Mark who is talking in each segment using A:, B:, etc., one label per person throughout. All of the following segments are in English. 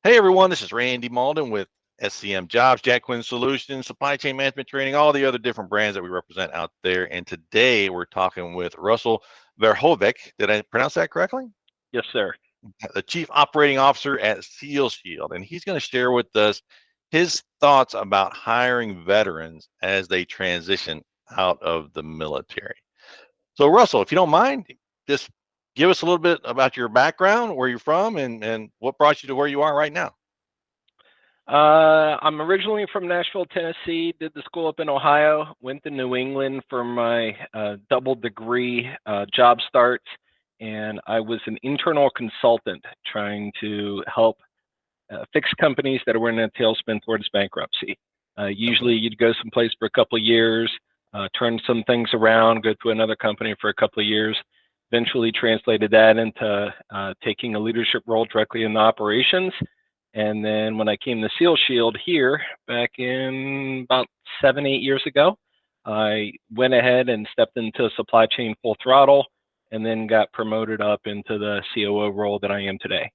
A: Hey everyone, this is Randy Malden with SCM Jobs, Jack Quinn Solutions, Supply Chain Management Training, all the other different brands that we represent out there. And today we're talking with Russell Verhovec. Did I pronounce that correctly?
B: Yes, sir.
A: The Chief Operating Officer at Seal Shield. And he's going to share with us his thoughts about hiring veterans as they transition out of the military. So Russell, if you don't mind, just give us a little bit about your background, where you're from, and what brought you to where you are right now.
B: I'm originally from Nashville, Tennessee, did the school up in Ohio, went to New England for my double degree job starts, and I was an internal consultant trying to help fix companies that were in a tailspin towards bankruptcy. Usually you'd go someplace for a couple of years, turn some things around, go to another company for a couple of years, eventually translated that into taking a leadership role directly in the operations. And then when I came to Seal Shield here back in about 7, 8 years ago, I went ahead and stepped into supply chain full throttle and then got promoted up into the COO role that I am today.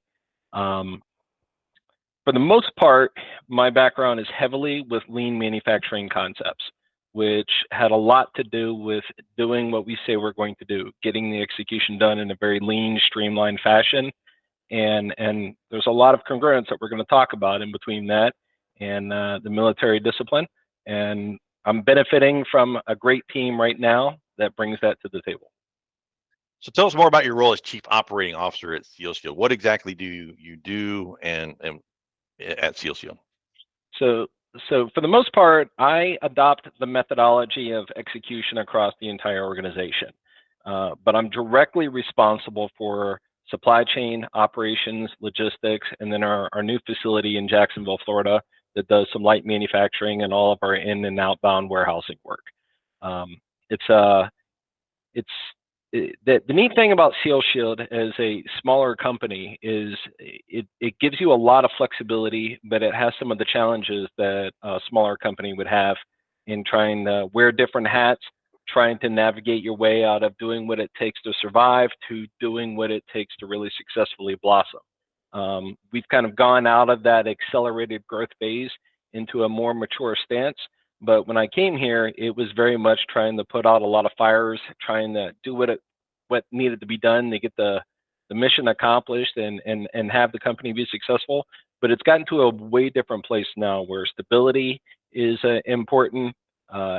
B: For the most part, my background is heavily with lean manufacturing concepts, which had a lot to do with doing what we say we're going to do, getting the execution done in a very lean, streamlined fashion. And there's a lot of congruence that we're going to talk about in between that and the military discipline. And I'm benefiting from a great team right now that brings that to the table.
A: So tell us more about your role as Chief Operating Officer at Seal Shield. What exactly do you do and at Seal Shield?
B: So for the most part, I adopt the methodology of execution across the entire organization. But I'm directly responsible for supply chain, operations, logistics, and then our new facility in Jacksonville, Florida, that does some light manufacturing and all of our in and outbound warehousing work. The neat thing about Seal Shield as a smaller company is it gives you a lot of flexibility, but it has some of the challenges that a smaller company would have in trying to wear different hats, trying to navigate your way out of doing what it takes to survive to doing what it takes to really successfully blossom. We've kind of gone out of that accelerated growth phase into a more mature stance. But when I came here, it was very much trying to put out a lot of fires, trying to do what needed to be done to get the mission accomplished and have the company be successful. But it's gotten to a way different place now where stability is important.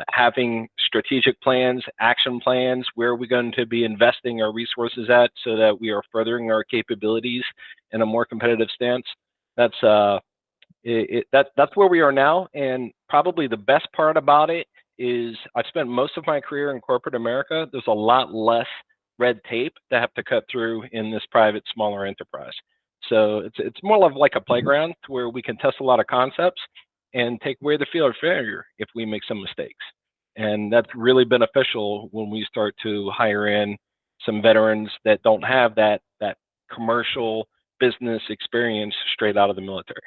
B: Having strategic plans, action plans, where are we going to be investing our resources at so that we are furthering our capabilities in a more competitive stance. That's where we are now. And probably the best part about it is I've spent most of my career in corporate America. There's a lot less red tape to have to cut through in this private, smaller enterprise. So it's more of like a playground to where we can test a lot of concepts and take away the fear of failure if we make some mistakes. And that's really beneficial when we start to hire in some veterans that don't have that commercial business experience straight out of the military.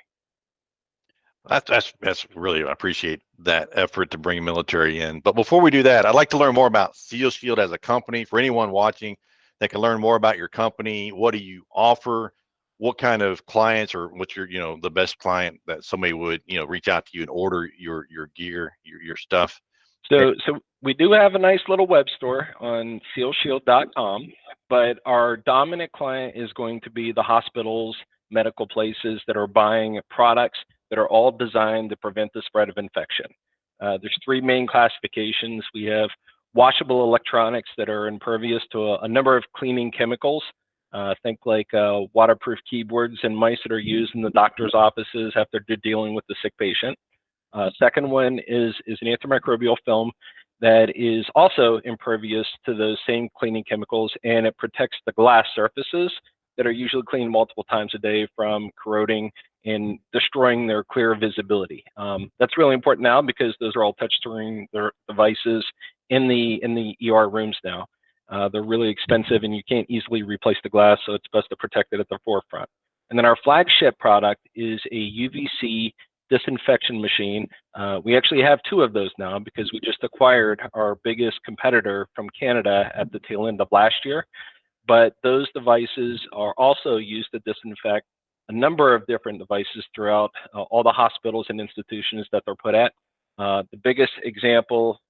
A: That's really, I appreciate that effort to bring military in. But before we do that, I'd like to learn more about Seal Shield as a company. For anyone watching that can learn more about your company, what do you offer? What kind of clients, or what's your, the best client that somebody would, reach out to you and order your gear, your stuff?
B: So we do have a nice little web store on sealshield.com, but our dominant client is going to be the hospitals, medical places that are buying products that are all designed to prevent the spread of infection. There's three main classifications. We have washable electronics that are impervious to a number of cleaning chemicals. Think like waterproof keyboards and mice that are used in the doctor's offices after they're dealing with the sick patient. Second one is an antimicrobial film that is also impervious to those same cleaning chemicals, and it protects the glass surfaces that are usually cleaned multiple times a day from corroding and destroying their clear visibility. That's really important now because those are all touch-screen devices in the ER rooms now. They're really expensive and you can't easily replace the glass, so it's best to protect it at the forefront. And then our flagship product is a UVC disinfection machine. We actually have two of those now because we just acquired our biggest competitor from Canada at the tail end of last year. But those devices are also used to disinfect a number of different devices throughout all the hospitals and institutions that they're put at. The biggest example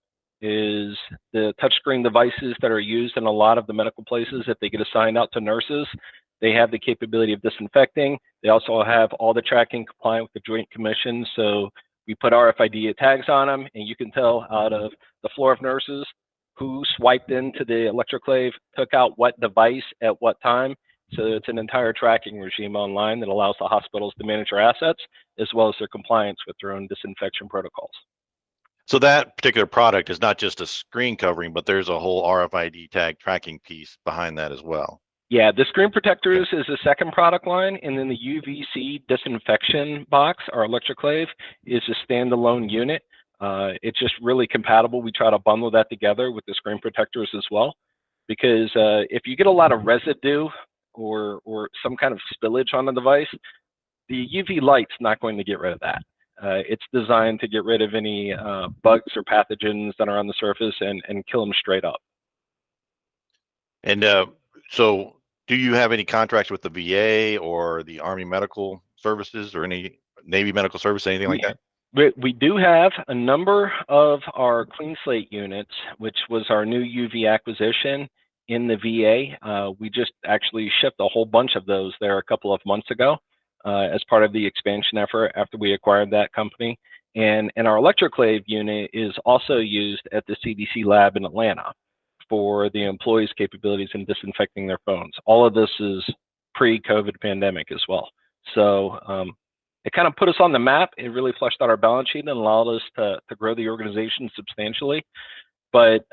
B: is the touchscreen devices that are used in a lot of the medical places. If they get assigned out to nurses, they have the capability of disinfecting. They also have all the tracking compliant with the Joint Commission. So we put RFID tags on them, and you can tell out of the floor of nurses who swiped into the electroclave, took out what device at what time. So it's an entire tracking regime online that allows the hospitals to manage their assets as well as their compliance with their own disinfection protocols.
A: So that particular product is not just a screen covering, but there's a whole RFID tag tracking piece behind that as well.
B: Yeah, the screen protectors is the second product line, and then the UVC disinfection box, our electroclave, is a standalone unit. It's just really compatible. We try to bundle that together with the screen protectors as well, because if you get a lot of residue or some kind of spillage on the device, the UV light's not going to get rid of that. It's designed to get rid of any bugs or pathogens that are on the surface and kill them straight up.
A: And so do you have any contracts with the VA or the Army Medical Services or any Navy Medical Service, anything like that?
B: We do have a number of our clean slate units, which was our new UV acquisition in the VA. We just actually shipped a whole bunch of those there a couple of months ago as part of the expansion effort after we acquired that company. And our electroclave unit is also used at the CDC lab in Atlanta for the employees' capabilities in disinfecting their phones. All of this is pre-COVID pandemic as well. So it kind of put us on the map. It really fleshed out our balance sheet and allowed us to grow the organization substantially. But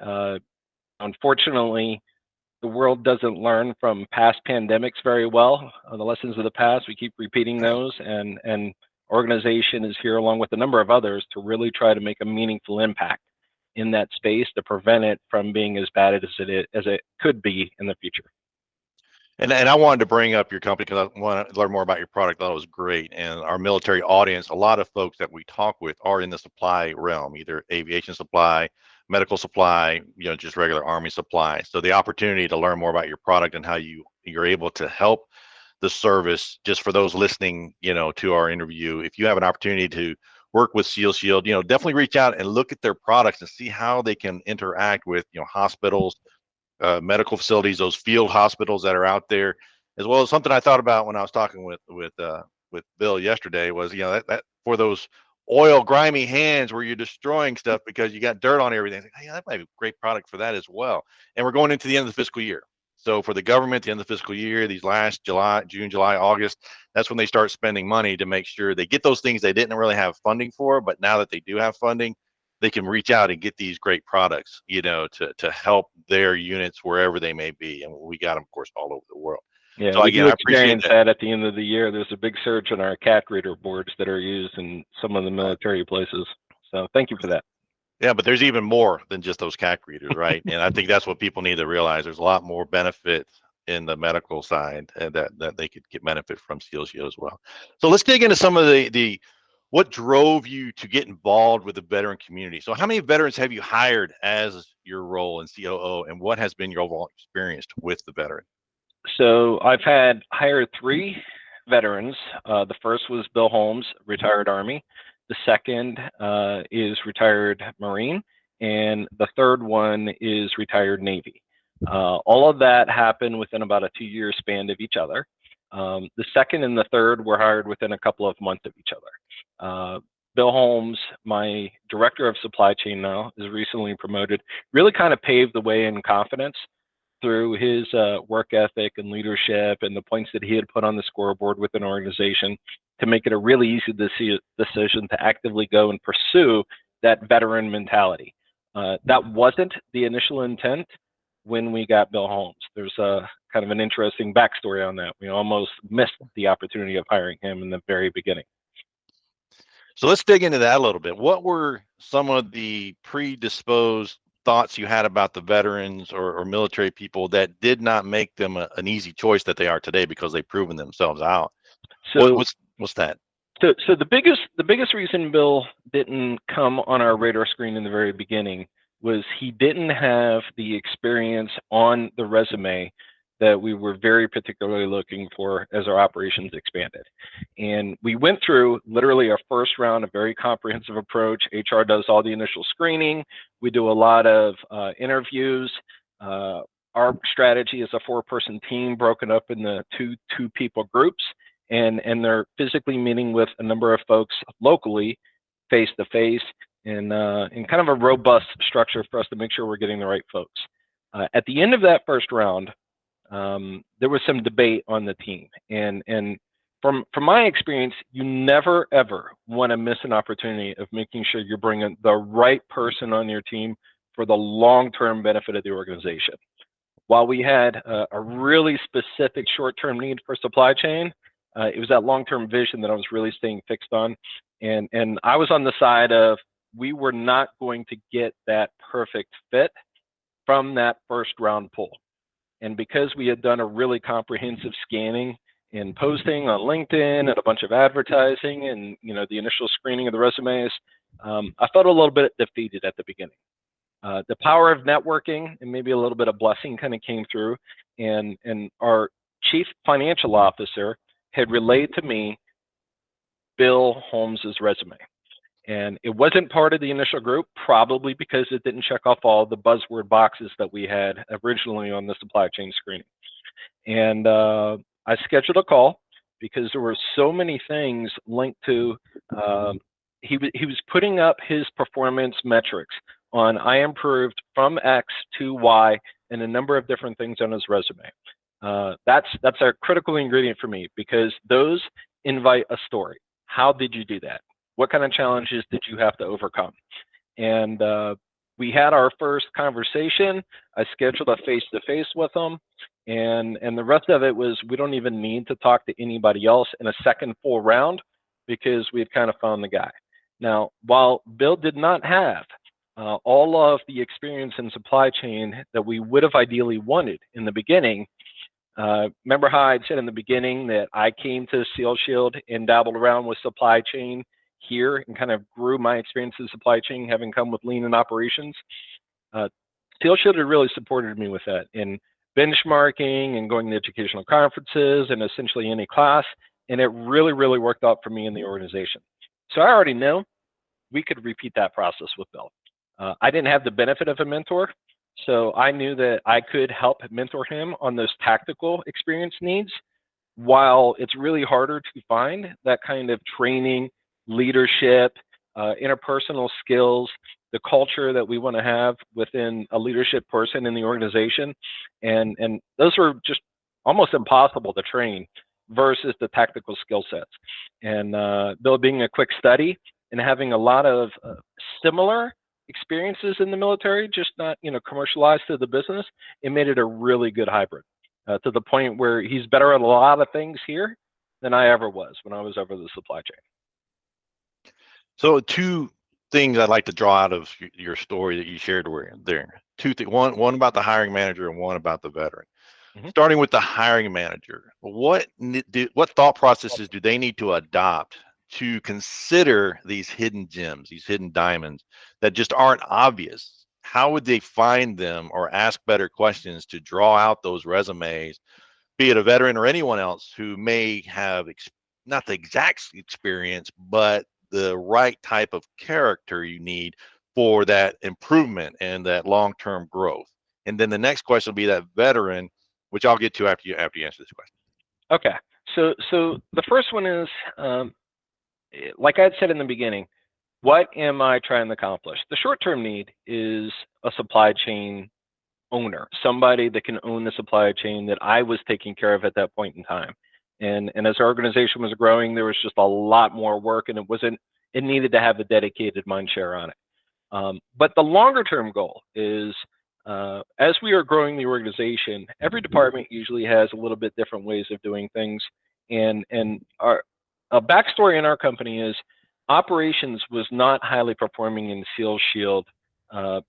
B: unfortunately, the world doesn't learn from past pandemics very well. The lessons of the past, we keep repeating those, and organization is here along with a number of others to really try to make a meaningful impact in that space to prevent it from being as bad as it could be in the future.
A: And I wanted to bring up your company because I want to learn more about your product. I thought it was great. And our military audience, a lot of folks that we talk with are in the supply realm, either aviation supply, medical supply, just regular Army supply. So the opportunity to learn more about your product and how you're able to help the service, just for those listening, to our interview, if you have an opportunity to work with Seal Shield, definitely reach out and look at their products and see how they can interact with, hospitals, medical facilities, those field hospitals that are out there, as well as something I thought about when I was talking with Bill yesterday was, that for those oil grimy hands where you're destroying stuff because you got dirt on everything. Hey, that might be a great product for that as well. And we're going into the end of the fiscal year. So for the government, the end of the fiscal year, these last June, July, August, that's when they start spending money to make sure they get those things they didn't really have funding for. But now that they do have funding, they can reach out and get these great products, to help their units wherever they may be. And we got them, of course, all over the world.
B: Yeah,
A: so
B: we
A: again,
B: do
A: I appreciate
B: experience that at the end of the year. There's a big surge in our CAC reader boards that are used in some of the military places. So thank you for that.
A: Yeah, but there's even more than just those CAC readers, right? And I think that's what people need to realize. There's a lot more benefit in the medical side that they could get benefit from Seal Shield as well. So let's dig into some of the what drove you to get involved with the veteran community. So how many veterans have you hired as your role in COO, and what has been your overall experience with the veteran?
B: So I've hired 3 veterans. The first was Bill Holmes, retired Army. The second is retired Marine, and the third one is retired Navy. All of that happened within about a 2-year span of each other. The second and the third were hired within a couple of months of each other. Bill Holmes, my director of supply chain now, is recently promoted, really kind of paved the way in confidence through his work ethic and leadership and the points that he had put on the scoreboard with an organization to make it a really easy decision to actively go and pursue that veteran mentality. That wasn't the initial intent when we got Bill Holmes. There's a kind of an interesting backstory on that. We almost missed the opportunity of hiring him in the very beginning.
A: So let's dig into that a little bit. What were some of the predisposed thoughts you had about the veterans or military people that did not make them an easy choice that they are today because they've proven themselves out? So what's that?
B: So the biggest reason Bill didn't come on our radar screen in the very beginning was he didn't have the experience on the resume that we were very particularly looking for as our operations expanded. And we went through literally our first round, a very comprehensive approach. HR does all the initial screening. We do a lot of interviews. Our strategy is a 4-person team broken up in the two people groups, and they're physically meeting with a number of folks locally, face to face, and kind of a robust structure for us to make sure we're getting the right folks. At the end of that first round, there was some debate on the team, and from my experience, you never ever want to miss an opportunity of making sure you're bringing the right person on your team for the long-term benefit of the organization. While we had a really specific short-term need for supply chain, it was that long-term vision that I was really staying fixed on, and I was on the side of we were not going to get that perfect fit from that first round poll. And because we had done a really comprehensive scanning and posting on LinkedIn and a bunch of advertising and the initial screening of the resumes, I felt a little bit defeated at the beginning. The power of networking and maybe a little bit of blessing kind of came through, and our chief financial officer had relayed to me Bill Holmes's resume. And it wasn't part of the initial group, probably because it didn't check off all the buzzword boxes that we had originally on the supply chain screening. And I scheduled a call because there were so many things linked to, he was putting up his performance metrics on I improved from X to Y and a number of different things on his resume. That's a critical ingredient for me because those invite a story. How did you do that? What kind of challenges did you have to overcome? And we had our first conversation. I scheduled a face-to-face with him, and the rest of it was we don't even need to talk to anybody else in a second full round because we've kind of found the guy. Now, while Bill did not have all of the experience in supply chain that we would have ideally wanted in the beginning, remember how I'd said in the beginning that I came to SealShield and dabbled around with supply chain here and kind of grew my experience in supply chain, having come with lean and operations. SealShield had really supported me with that in benchmarking and going to educational conferences and essentially any class, and it really, really worked out for me in the organization. So I already know we could repeat that process with Bill. I didn't have the benefit of a mentor, so I knew that I could help mentor him on those tactical experience needs, while it's really harder to find that kind of training, leadership, interpersonal skills, the culture that we want to have within a leadership person in the organization. And those are just almost impossible to train versus the tactical skill sets. And Bill being a quick study and having a lot of similar experiences in the military, just not commercialized to the business, it made it a really good hybrid to the point where he's better at a lot of things here than I ever was when I was over the supply chain.
A: So 2 things I'd like to draw out of your story that you shared there. 2 things, one about the hiring manager and one about the veteran. Mm-hmm. Starting with the hiring manager, what thought processes do they need to adopt to consider these hidden gems, these hidden diamonds that just aren't obvious? How would they find them or ask better questions to draw out those resumes, be it a veteran or anyone else who may have not the exact experience, but the right type of character you need for that improvement and that long-term growth? And then the next question will be that veteran, which I'll get to after you answer this question.
B: Okay, so the first one is, like I had said in the beginning, what am I trying to accomplish? The short-term need is a supply chain owner, somebody that can own the supply chain that I was taking care of at that point in time. And as our organization was growing, there was just a lot more work, and it needed to have a dedicated mind share on it. But the longer term goal is, as we are growing the organization, every department usually has a little bit different ways of doing things. And a backstory in our company is operations was not highly performing in SealShield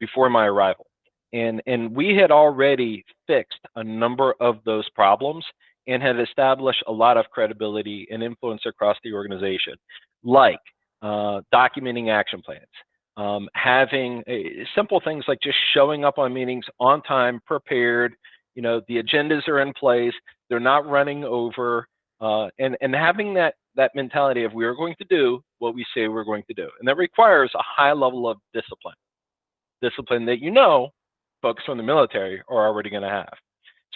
B: before my arrival. And we had already fixed a number of those problems and had established a lot of credibility and influence across the organization, like documenting action plans, having simple things like just showing up on meetings on time, prepared, The agendas are in place. They're not running over, and having that mentality of we are going to do what we say we're going to do, and that requires a high level of discipline that folks from the military are already going to have.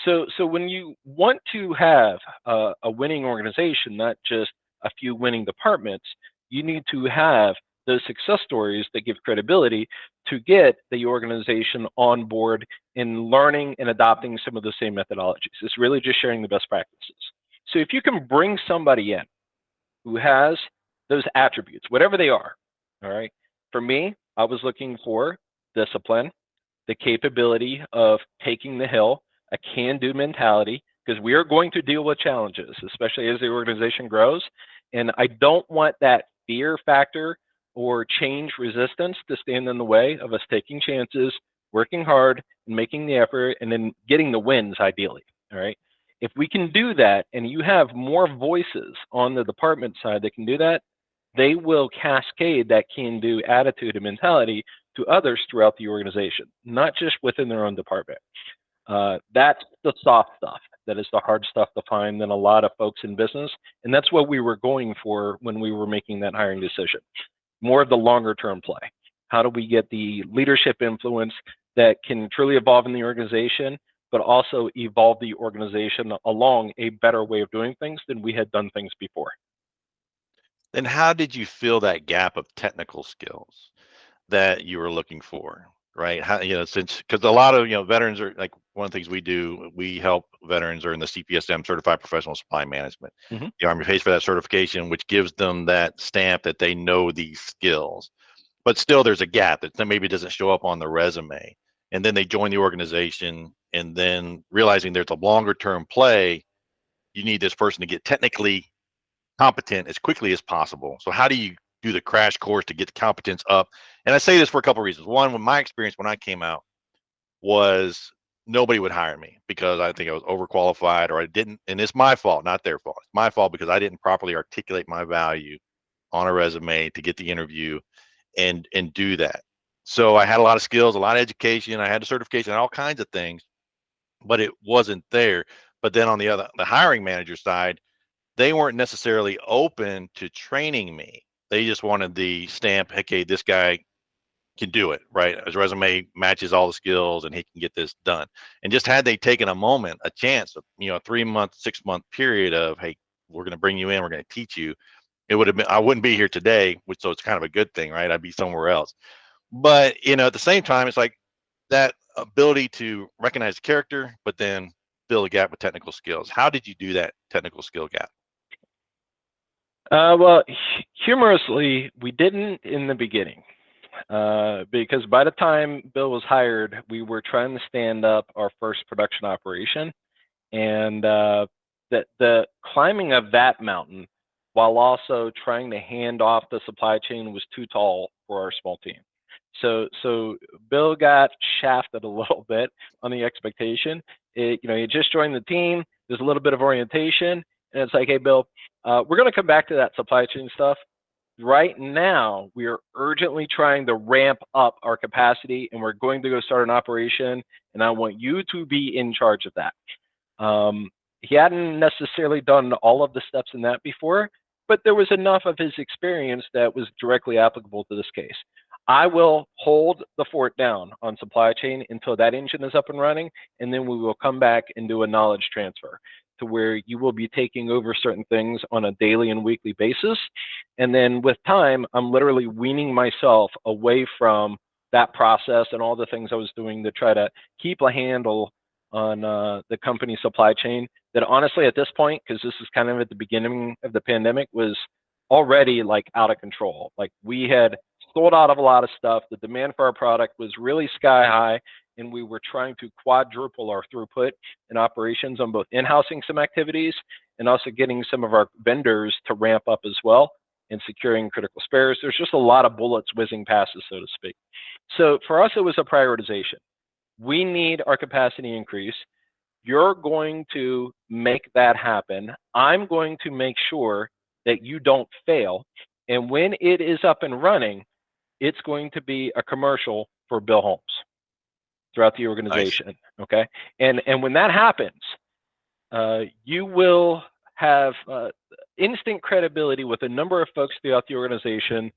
B: So when you want to have a winning organization, not just a few winning departments, you need to have those success stories that give credibility to get the organization on board in learning and adopting some of the same methodologies. It's really just sharing the best practices. So if you can bring somebody in who has those attributes, whatever they are, all right, for me, I was looking for discipline, the capability of taking the hill, a can-do mentality, because we are going to deal with challenges, especially as the organization grows. And I don't want that fear factor or change resistance to stand in the way of us taking chances, working hard, and making the effort, and then getting the wins, ideally, all right? If we can do that, and you have more voices on the department side that can do that, they will cascade that can-do attitude and mentality to others throughout the organization, not just within their own department. That's the soft stuff. That is the hard stuff to find in a lot of folks in business. And that's what we were going for when we were making that hiring decision. More of the longer term play. How do we get the leadership influence that can truly evolve in the organization, but also evolve the organization along a better way of doing things than we had done things before?
A: Then how did you fill that gap of technical skills that you were looking for? Right. How, since because a lot of, veterans are like one of the things we do, we help veterans are in the CPSM certified professional supply management.
B: Mm-hmm.
A: The Army pays for that certification, which gives them that stamp that they know these skills. But still there's a gap that maybe doesn't show up on the resume. And then they join the organization and then realizing there's a longer term play, you need this person to get technically competent as quickly as possible. So how do you do the crash course to get the competence up? And I say this for a couple of reasons. One, when my experience when I came out was nobody would hire me because I think I was overqualified or I didn't, and it's my fault, not their fault. It's my fault because I didn't properly articulate my value on a resume to get the interview and do that. So I had a lot of skills, a lot of education, I had a certification, all kinds of things, but it wasn't there. But then on the hiring manager side, they weren't necessarily open to training me. They just wanted the stamp, okay, this guy can do it, right? His resume matches all the skills and he can get this done. And just had they taken a chance, a 3-month, 6-month period of, hey, we're going to bring you in, we're going to teach you, it would have been, I wouldn't be here today, which so it's kind of a good thing, right? I'd be somewhere else. But, at the same time, it's like that ability to recognize the character, but then fill a gap with technical skills. How did you do that technical skill gap?
B: Well, humorously, we didn't in the beginning, because by the time Bill was hired, we were trying to stand up our first production operation, and the climbing of that mountain, while also trying to hand off the supply chain, was too tall for our small team. So Bill got shafted a little bit on the expectation. He just joined the team. There's a little bit of orientation, and it's like, hey, Bill, we're going to come back to that supply chain stuff. Right now, we are urgently trying to ramp up our capacity, and we're going to go start an operation, and I want you to be in charge of that. He hadn't necessarily done all of the steps in that before, but there was enough of his experience that was directly applicable to this case. I will hold the fort down on supply chain until that engine is up and running, and then we will come back and do a knowledge transfer to where you will be taking over certain things on a daily and weekly basis. And then with time, I'm literally weaning myself away from that process and all the things I was doing to try to keep a handle on the company supply chain that honestly at this point, because this is kind of at the beginning of the pandemic, was already like out of control. Like we had sold out of a lot of stuff. The demand for our product was really sky high, and we were trying to quadruple our throughput in operations on both in-housing some activities and also getting some of our vendors to ramp up as well and securing critical spares. There's just a lot of bullets whizzing past us, so to speak. So for us, it was a prioritization. We need our capacity increase. You're going to make that happen. I'm going to make sure that you don't fail. And when it is up and running, it's going to be a commercial for Bill Holmes. throughout the
A: Nice.
B: organization. Okay, and when that happens, you will have instant credibility with a number of folks throughout the organization,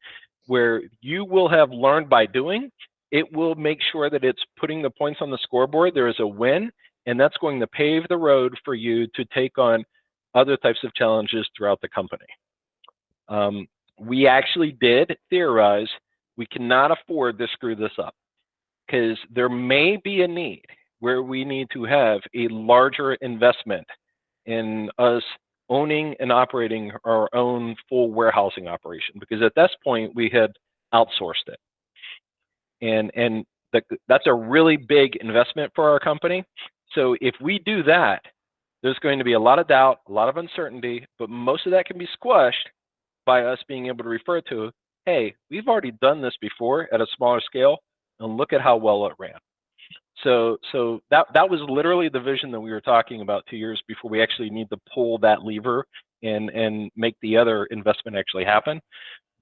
B: where you will have learned by doing. It will make sure that it's putting the points on the scoreboard. There is a win, and that's going to pave the road for you to take on other types of challenges throughout the company. We actually did theorize we cannot afford to screw this up, because there may be a need where we need to have a larger investment in us owning and operating our own full warehousing operation, because at this point we had outsourced it. And that's a really big investment for our company. So if we do that, there's going to be a lot of doubt, a lot of uncertainty, but most of that can be squashed by us being able to refer to, hey, we've already done this before at a smaller scale, and look at how well it ran. So that was literally the vision that we were talking about 2 years before we actually need to pull that lever and make the other investment actually happen.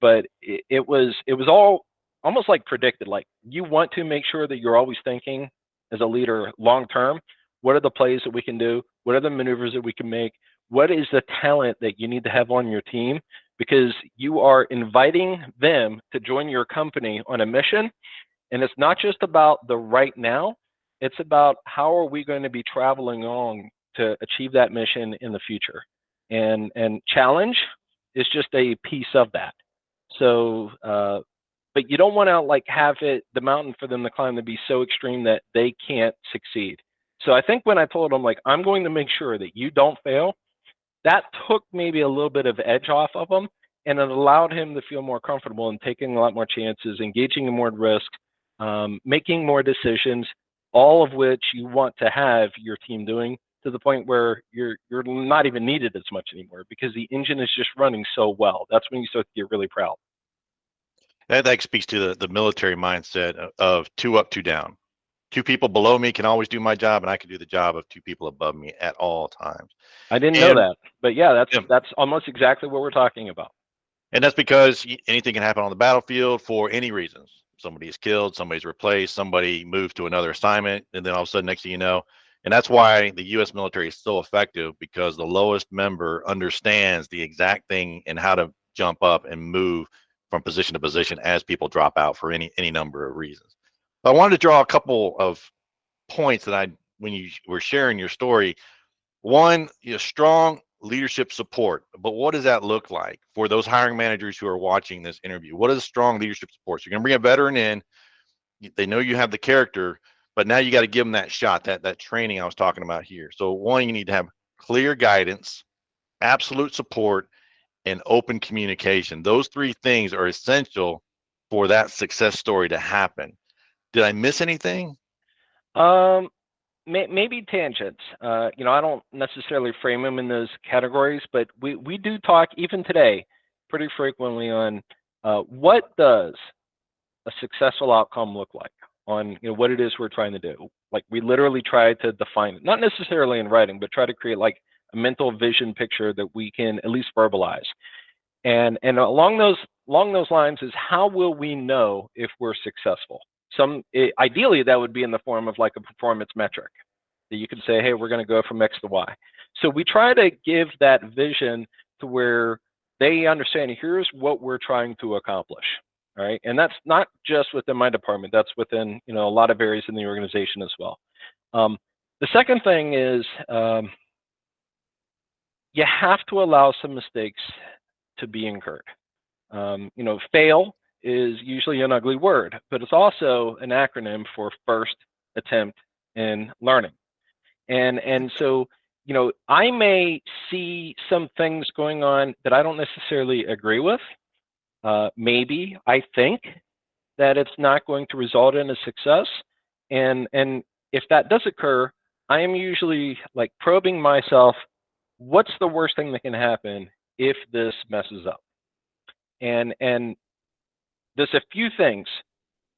B: But it was all almost like predicted. Like, you want to make sure that you're always thinking as a leader long term. What are the plays that we can do? What are the maneuvers that we can make? What is the talent that you need to have on your team? Because you are inviting them to join your company on a mission. And it's not just about the right now, it's about how are we going to be traveling on to achieve that mission in the future. And challenge is just a piece of that. So, but you don't want to like have it, the mountain for them to climb, to be so extreme that they can't succeed. So I think when I told them, like, I'm going to make sure that you don't fail, that took maybe a little bit of edge off of him, and it allowed him to feel more comfortable in taking a lot more chances, engaging in more risk, making more decisions, all of which you want to have your team doing, to the point where you're not even needed as much anymore, because the engine is just running so well. That's when you start to get really proud.
A: That speaks to the military mindset of two up, two down. Two people below me can always do my job, and I can do the job of two people above me at all times.
B: I didn't know
A: And
B: that, but yeah,
A: yeah,
B: that's almost exactly what we're talking about.
A: and that's because anything can happen on the battlefield for any reasons. Somebody is killed, somebody's replaced, somebody moves to another assignment, and then all of a sudden, next thing you know, and that's why the U.S. military is so effective, because the lowest member understands the exact thing and how to jump up and move from position to position as people drop out for any number of reasons. I wanted to draw a couple of points that when you were sharing your story. One, strong leadership support. But what does that look like for those hiring managers who are watching this interview? What is strong leadership support? So you're going to bring a veteran in. They know you have the character, but now you got to give them that shot, that training I was talking about here. So one, you need to have clear guidance, absolute support, and open communication. Those three things are essential for that success story to happen. Did I miss anything?
B: Maybe tangents. I don't necessarily frame them in those categories, but we do talk even today pretty frequently on what does a successful outcome look like, on what it is we're trying to do. Like, we literally try to define it, not necessarily in writing, but try to create like a mental vision picture that we can at least verbalize. And along those lines is, how will we know if we're successful? Ideally, that would be in the form of like a performance metric that you can say, hey, we're going to go from X to Y. So we try to give that vision to where they understand, here's what we're trying to accomplish. All right. And that's not just within my department, that's within, a lot of areas in the organization as well. The second thing is, you have to allow some mistakes to be incurred. Fail is usually an ugly word, but it's also an acronym for first attempt in learning. And so, I may see some things going on that I don't necessarily agree with. Maybe I think that it's not going to result in a success. And if that does occur, I am usually like probing myself, what's the worst thing that can happen if this messes up? And there's a few things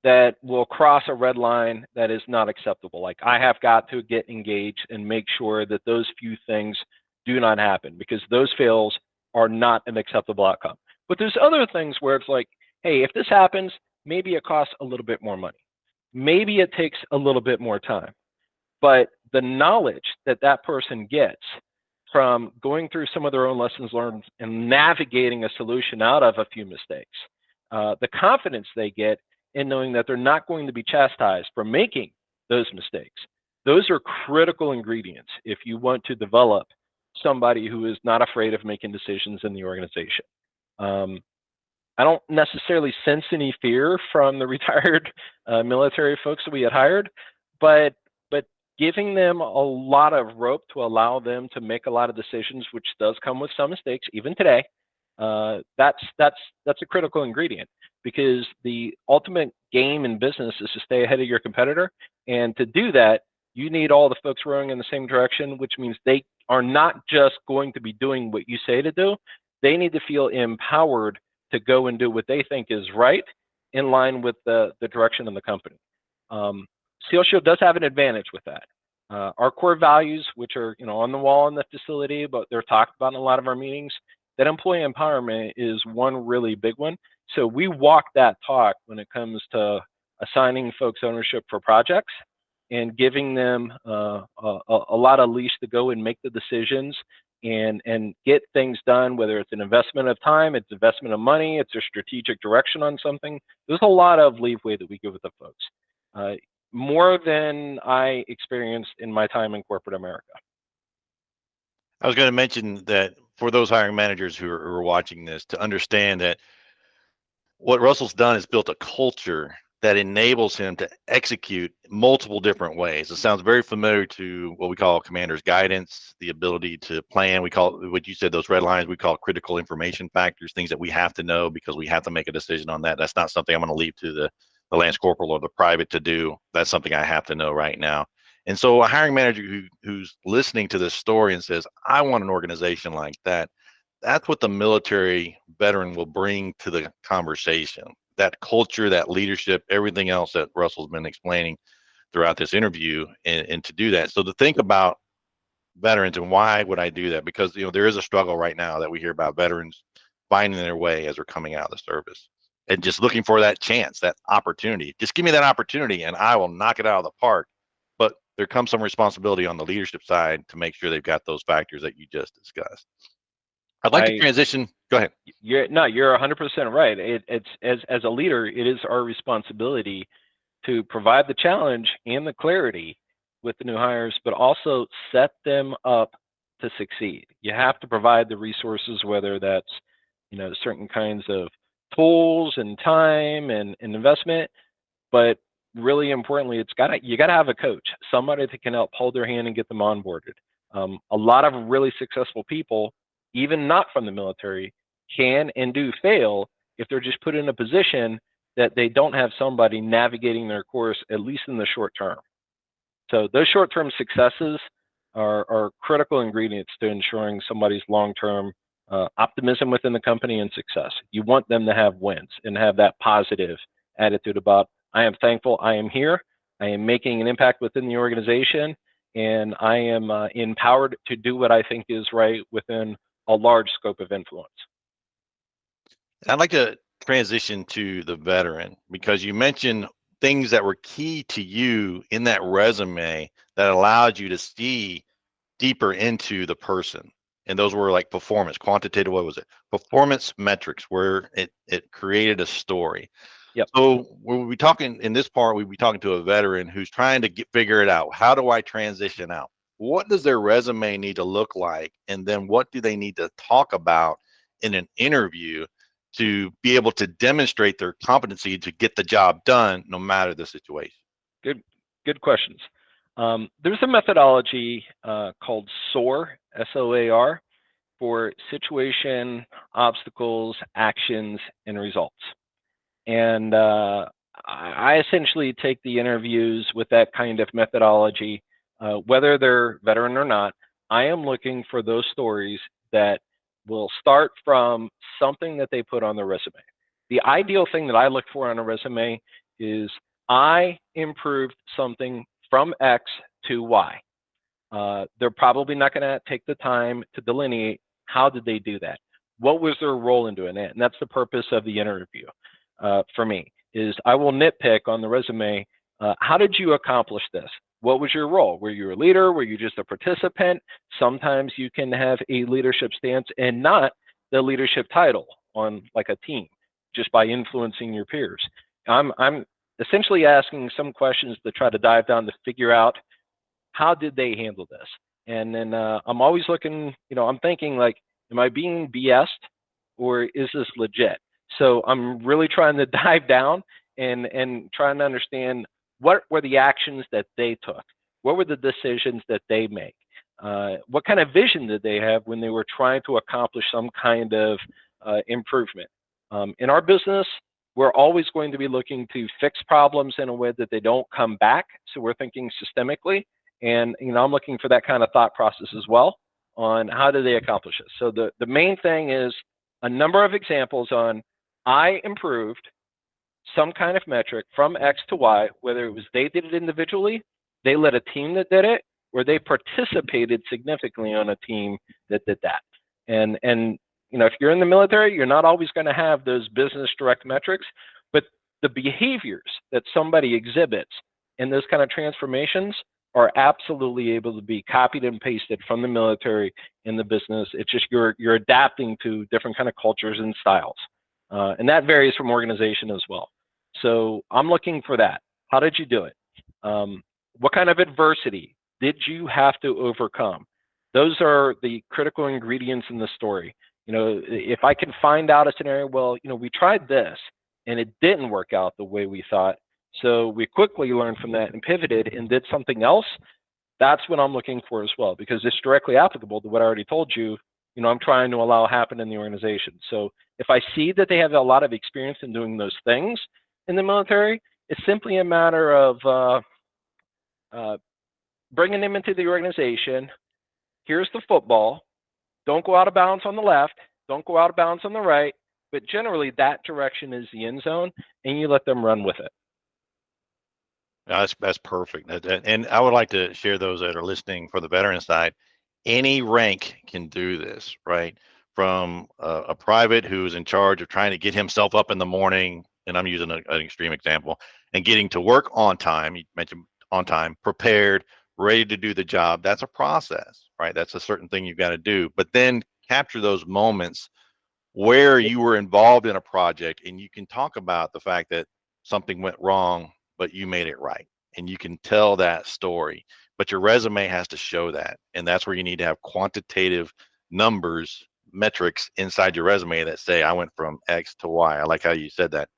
B: that will cross a red line that is not acceptable. Like, I have got to get engaged and make sure that those few things do not happen, because those fails are not an acceptable outcome. But there's other things where it's like, hey, if this happens, maybe it costs a little bit more money. maybe it takes a little bit more time. But the knowledge that that person gets from going through some of their own lessons learned and navigating a solution out of a few mistakes, the confidence they get in knowing that they're not going to be chastised for making those mistakes, those are critical ingredients if you want to develop somebody who is not afraid of making decisions in the organization. I don't necessarily sense any fear from the retired military folks that we had hired, but giving them a lot of rope to allow them to make a lot of decisions, which does come with some mistakes, even today. That's a critical ingredient, because the ultimate game in business is to stay ahead of your competitor, and to do that, you need all the folks rowing in the same direction, which means they are not just going to be doing what you say to do. They need to feel empowered to go and do what they think is right, in line with the direction of the company. Seal Shield does have an advantage with that. Our core values, which are on the wall in the facility, but they're talked about in a lot of our meetings, that employee empowerment is one really big one. So we walk that talk when it comes to assigning folks ownership for projects and giving them a lot of leash to go and make the decisions and get things done, whether it's an investment of time, it's investment of money, it's a strategic direction on something. There's a lot of leeway that we give with the folks. More than I experienced in my time in corporate America.
A: I was going to mention that for those hiring managers who are watching this, to understand that what Russell's done is built a culture that enables him to execute multiple different ways. It sounds very familiar to what we call commander's guidance, the ability to plan. We call what you said, those red lines, we call critical information factors, things that we have to know because we have to make a decision on that. That's not something I'm going to leave to the Lance Corporal or the private to do. That's something I have to know right now. And so a hiring manager who's listening to this story and says, I want an organization like that, that's what the military veteran will bring to the conversation. That culture, that leadership, everything else that Russell's been explaining throughout this interview, and to do that. So to think about veterans and why would I do that? Because there is a struggle right now that we hear about veterans finding their way as they're coming out of the service and just looking for that chance, that opportunity. Just give me that opportunity and I will knock it out of the park. But there comes some responsibility on the leadership side to make sure they've got those factors that you just discussed. I'd like to transition. Go ahead.
B: You're 100% right. It's as a leader, it is our responsibility to provide the challenge and the clarity with the new hires, but also set them up to succeed. You have to provide the resources, whether that's certain kinds of tools and time and investment, but really importantly, you gotta have a coach, somebody that can help hold their hand and get them onboarded. A lot of really successful people, even not from the military, can and do fail if they're just put in a position that they don't have somebody navigating their course, at least in the short term. So those short-term successes are critical ingredients to ensuring somebody's long-term optimism within the company and success. You want them to have wins and have that positive attitude about, I am thankful I am here, I am making an impact within the organization, and I am empowered to do what I think is right within a large scope of influence.
A: I'd like to transition to the veteran, because you mentioned things that were key to you in that resume that allowed you to see deeper into the person. And those were like performance, quantitative, what was it? Performance metrics, where it created a story.
B: Yep.
A: So we'll be talking in this part, we'll be talking to a veteran who's trying to figure it out. How do I transition out? What does their resume need to look like? And then what do they need to talk about in an interview to be able to demonstrate their competency to get the job done, no matter the situation?
B: Good questions. There's a methodology called SOAR, S-O-A-R, for situation, obstacles, actions, and results. And I essentially take the interviews with that kind of methodology, whether they're veteran or not. I am looking for those stories that will start from something that they put on their resume. The ideal thing that I look for on a resume is, I improved something from X to Y. They're probably not going to take the time to delineate how did they do that. What was their role in doing it? And that's the purpose of the interview for me, is I will nitpick on the resume How did you accomplish this? What was your role? Were you a leader? Were you just a participant? Sometimes you can have a leadership stance and not the leadership title on like a team, just by influencing your peers. I'm essentially asking some questions to try to dive down to figure out how did they handle this. And then I'm always looking, I'm thinking like, am I being BS'd or is this legit? So I'm really trying to dive down and trying to understand what were the actions that they took? What were the decisions that they make? What kind of vision did they have when they were trying to accomplish some kind of improvement? In our business, we're always going to be looking to fix problems in a way that they don't come back. So we're thinking systemically. And I'm looking for that kind of thought process as well on how do they accomplish it. So the main thing is a number of examples on I improved some kind of metric from X to Y, whether it was they did it individually, they led a team that did it, or they participated significantly on a team that did that. And if you're in the military, you're not always going to have those business direct metrics, but the behaviors that somebody exhibits in those kind of transformations are absolutely able to be copied and pasted from the military in the business. It's just you're adapting to different kind of cultures and styles. And that varies from organization as well. So I'm looking for that. How did you do it? What kind of adversity did you have to overcome? Those are the critical ingredients in the story. If I can find out a scenario, well, we tried this and it didn't work out the way we thought. So we quickly learned from that and pivoted and did something else. That's what I'm looking for as well, because it's directly applicable to what I already told you. I'm trying to allow happen in the organization. So if I see that they have a lot of experience in doing those things in the military, it's simply a matter of bringing them into the organization. Here's the football. Don't go out of bounds on the left. Don't go out of bounds on the right. But generally, that direction is the end zone, and you let them run with it.
A: That's perfect. And I would like to share those that are listening for the veteran side. Any rank can do this, right? From a private who is in charge of trying to get himself up in the morning, and I'm using an extreme example, and getting to work on time. You mentioned on time, prepared, ready to do the job. That's a process, right? That's a certain thing you've got to do. But then capture those moments where you were involved in a project and you can talk about the fact that something went wrong, but you made it right. And you can tell that story, but your resume has to show that. And that's where you need to have quantitative numbers, metrics inside your resume that say, I went from X to Y. I like how you said that.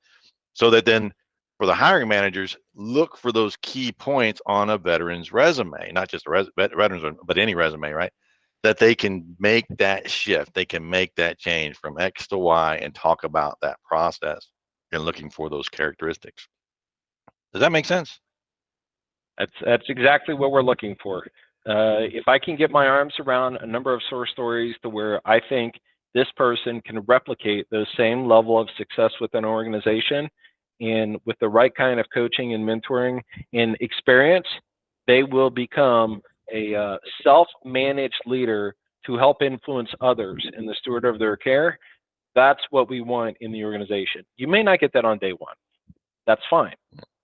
A: So that then for the hiring managers, look for those key points on a veteran's resume, not just a veteran's, but any resume, right? That they can make that shift. They can make that change from X to Y and talk about that process and looking for those characteristics. Does that make sense?
B: That's exactly what we're looking for. If I can get my arms around a number of source stories to where I think this person can replicate those same level of success within an organization, and with the right kind of coaching and mentoring and experience, they will become a self-managed leader to help influence others in the steward of their care. That's what we want in the organization. You may not get that on day one. That's fine,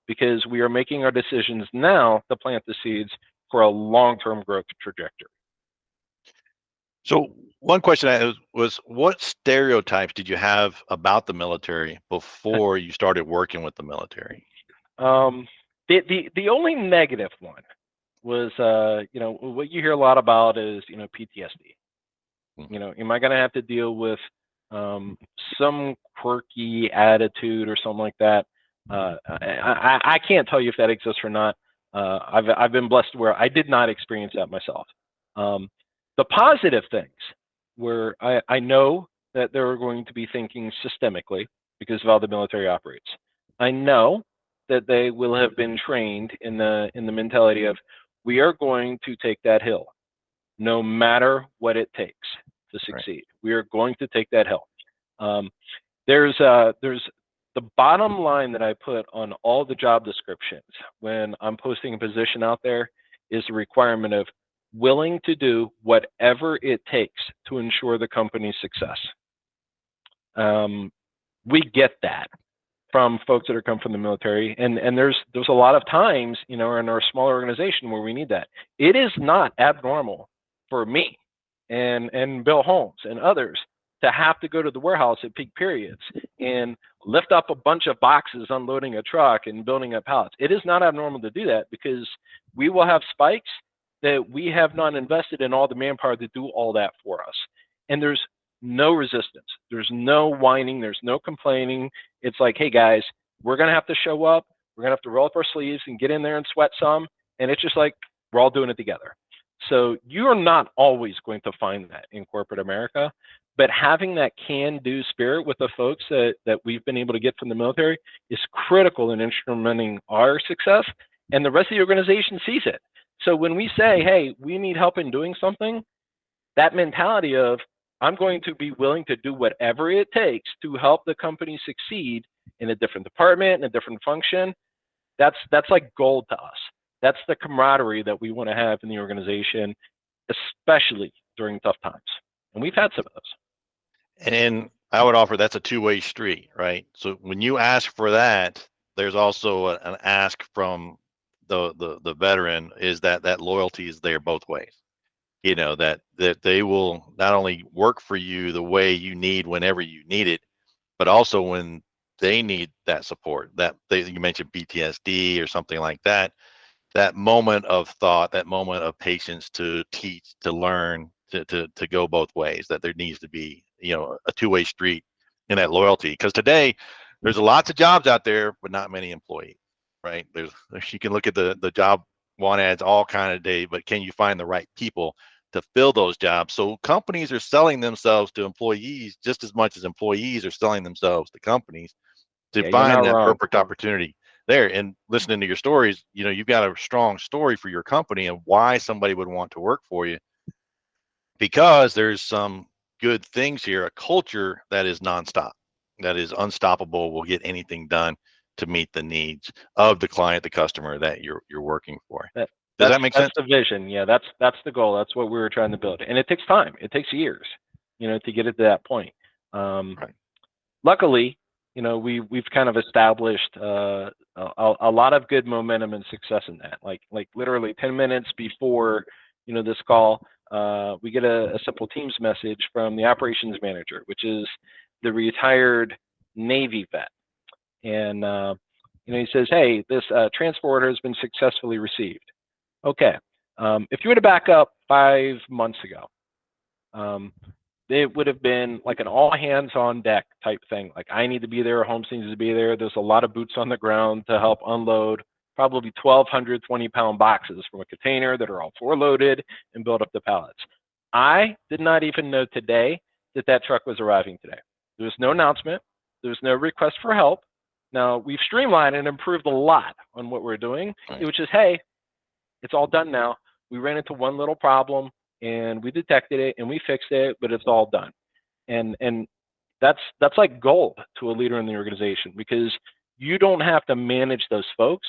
B: because we are making our decisions now to plant the seeds for a long-term growth trajectory.
A: So one question I was what stereotypes did you have about the military before you started working with the military?
B: The only negative one was, what you hear a lot about is, PTSD. Am I going to have to deal with some quirky attitude or something like that? I can't tell you if that exists or not. I've been blessed where I did not experience that myself. The positive things where I know that they're going to be thinking systemically because of how the military operates. I know that they will have been trained in the mentality of we are going to take that hill, no matter what it takes to succeed. Right. We are going to take that hill. There's the bottom line that I put on all the job descriptions when I'm posting a position out there is the requirement of willing to do whatever it takes to ensure the company's success. We get that. from folks that are come from the military, and there's a lot of times, in our smaller organization where we need that. It is not abnormal for me and Bill Holmes and others to have to go to the warehouse at peak periods and lift up a bunch of boxes, unloading a truck and building up pallets. It is not abnormal to do that, because we will have spikes that we have not invested in all the manpower to do all that for us. And there's no resistance. There's no whining. There's no complaining. It's like, hey guys, we're going to have to show up. We're going to have to roll up our sleeves and get in there and sweat some. And it's just like, we're all doing it together. So you're not always going to find that in corporate America, but having that can-do spirit with the folks that we've been able to get from the military is critical in instrumenting our success, and the rest of the organization sees it. So when we say, hey, we need help in doing something, that mentality of, I'm going to be willing to do whatever it takes to help the company succeed in a different department, in a different function, that's like gold to us. That's the camaraderie that we want to have in the organization, especially during tough times. And we've had some of those.
A: And I would offer that's a two-way street, right? So when you ask for that, there's also an ask from the veteran, is that loyalty is there both ways. That they will not only work for you the way you need whenever you need it, but also when they need that support. You mentioned PTSD or something like that. That moment of thought, that moment of patience to teach, to learn, to go both ways. That there needs to be a two-way street in that loyalty. Because today there's lots of jobs out there, but not many employees. Right? You can look at the job want ads all kind of day, but can you find the right people to fill those jobs? So companies are selling themselves to employees just as much as employees are selling themselves to companies to find that perfect opportunity there. And listening to your stories, you've got a strong story for your company and why somebody would want to work for you, because there's some good things here, a culture that is nonstop, that is unstoppable, will get anything done to meet the needs of the client, the customer that you're working for. Does that make sense?
B: That's the vision. Yeah, that's the goal. That's what we were trying to build. And it takes time. It takes years, to get it to that point. Right. Luckily, we've kind of established a lot of good momentum and success in that. Like literally 10 minutes before, this call, we get a simple Teams message from the operations manager, which is the retired Navy vet. And, he says, hey, this transfer order has been successfully received. Okay. If you were to back up 5 months ago, it would have been like an all hands on deck type thing. Like, I need to be there, Holmes needs to be there. There's a lot of boots on the ground to help unload probably 1,200 20-pound boxes from a container that are all floor loaded and build up the pallets. I did not even know today that truck was arriving today. There was no announcement. There was no request for help. Now, we've streamlined and improved a lot on what we're doing. It was just, hey, it's all done now. We ran into one little problem and we detected it and we fixed it, but it's all done. And that's like gold to a leader in the organization, because you don't have to manage those folks.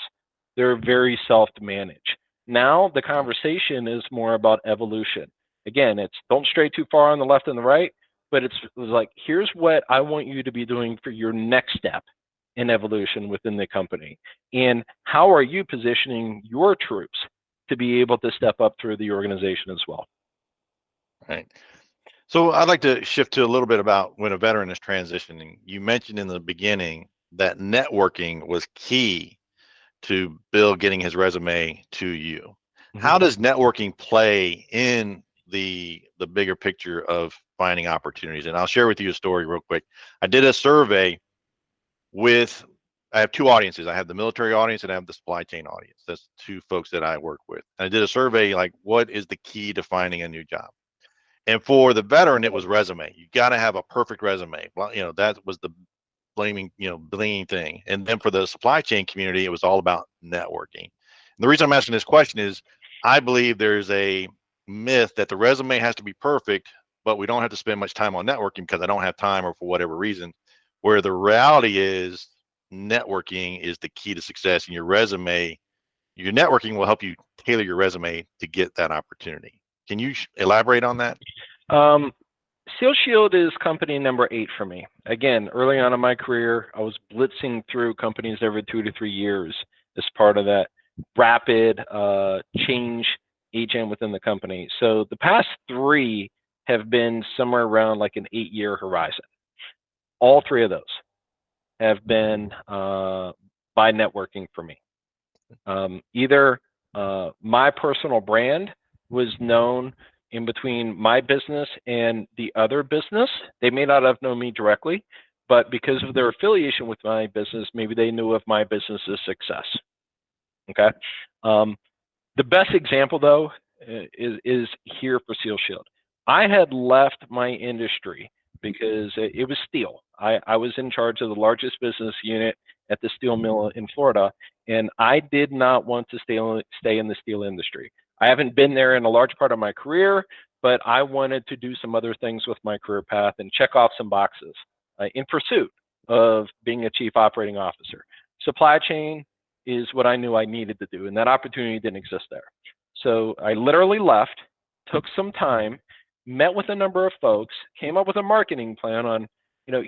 B: They're very self-managed. Now the conversation is more about evolution. Again, it's don't stray too far on the left and the right, but it was like, here's what I want you to be doing for your next step in evolution within the company. And how are you positioning your troops to be able to step up through the organization as well?
A: Right. So I'd like to shift to a little bit about when a veteran is transitioning. You mentioned in the beginning that networking was key to Bill getting his resume to you. Mm-hmm. How does networking play in the bigger picture of finding opportunities? And I'll share with you a story real quick. I did a survey I have two audiences. I have the military audience and I have the supply chain audience. That's two folks that I work with. And I did a survey like, what is the key to finding a new job? And for the veteran, it was resume. You got to have a perfect resume. Well, that was the blaming thing. And then for the supply chain community, it was all about networking. And the reason I'm asking this question is I believe there's a myth that the resume has to be perfect, but we don't have to spend much time on networking because I don't have time or for whatever reason, where the reality is networking is the key to success. And your networking will help you tailor your resume to get that opportunity. Can you elaborate on that?
B: Seal Shield is company number 8 for me. Again, early on in my career, I was blitzing through companies every 2 to 3 years as part of that rapid change agent within the company. So the past 3 have been somewhere around like an 8-year horizon. All 3 of those have been by networking for me. Either my personal brand was known in between my business and the other business. They may not have known me directly, but because of their affiliation with my business, maybe they knew of my business's success. Okay. The best example, though, is here for Seal Shield. I had left my industry because it was steel. I was in charge of the largest business unit at the steel mill in Florida, and I did not want to stay in the steel industry. I haven't been there in a large part of my career, but I wanted to do some other things with my career path and check off some boxes in pursuit of being a chief operating officer. Supply chain is what I knew I needed to do, and that opportunity didn't exist there. So I literally left, took some time, met with a number of folks, came up with a marketing plan on,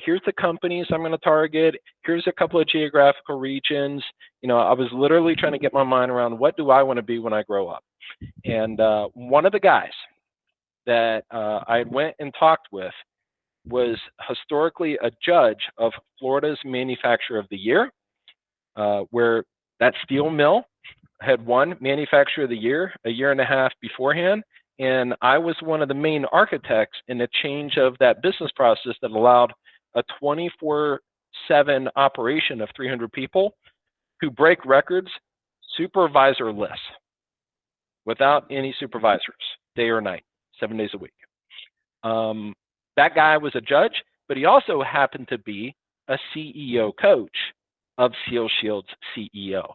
B: here's the companies I'm going to target, here's a couple of geographical regions. I was literally trying to get my mind around what do I want to be when I grow up. And one of the guys that I went and talked with was historically a judge of Florida's Manufacturer of the Year, where that steel mill had won Manufacturer of the Year a year and a half beforehand. And I was one of the main architects in the change of that business process that allowed a 24/7 operation of 300 people who break records supervisorless, without any supervisors, day or night, 7 days a week. That guy was a judge, but he also happened to be a CEO coach of Seal Shield's CEO.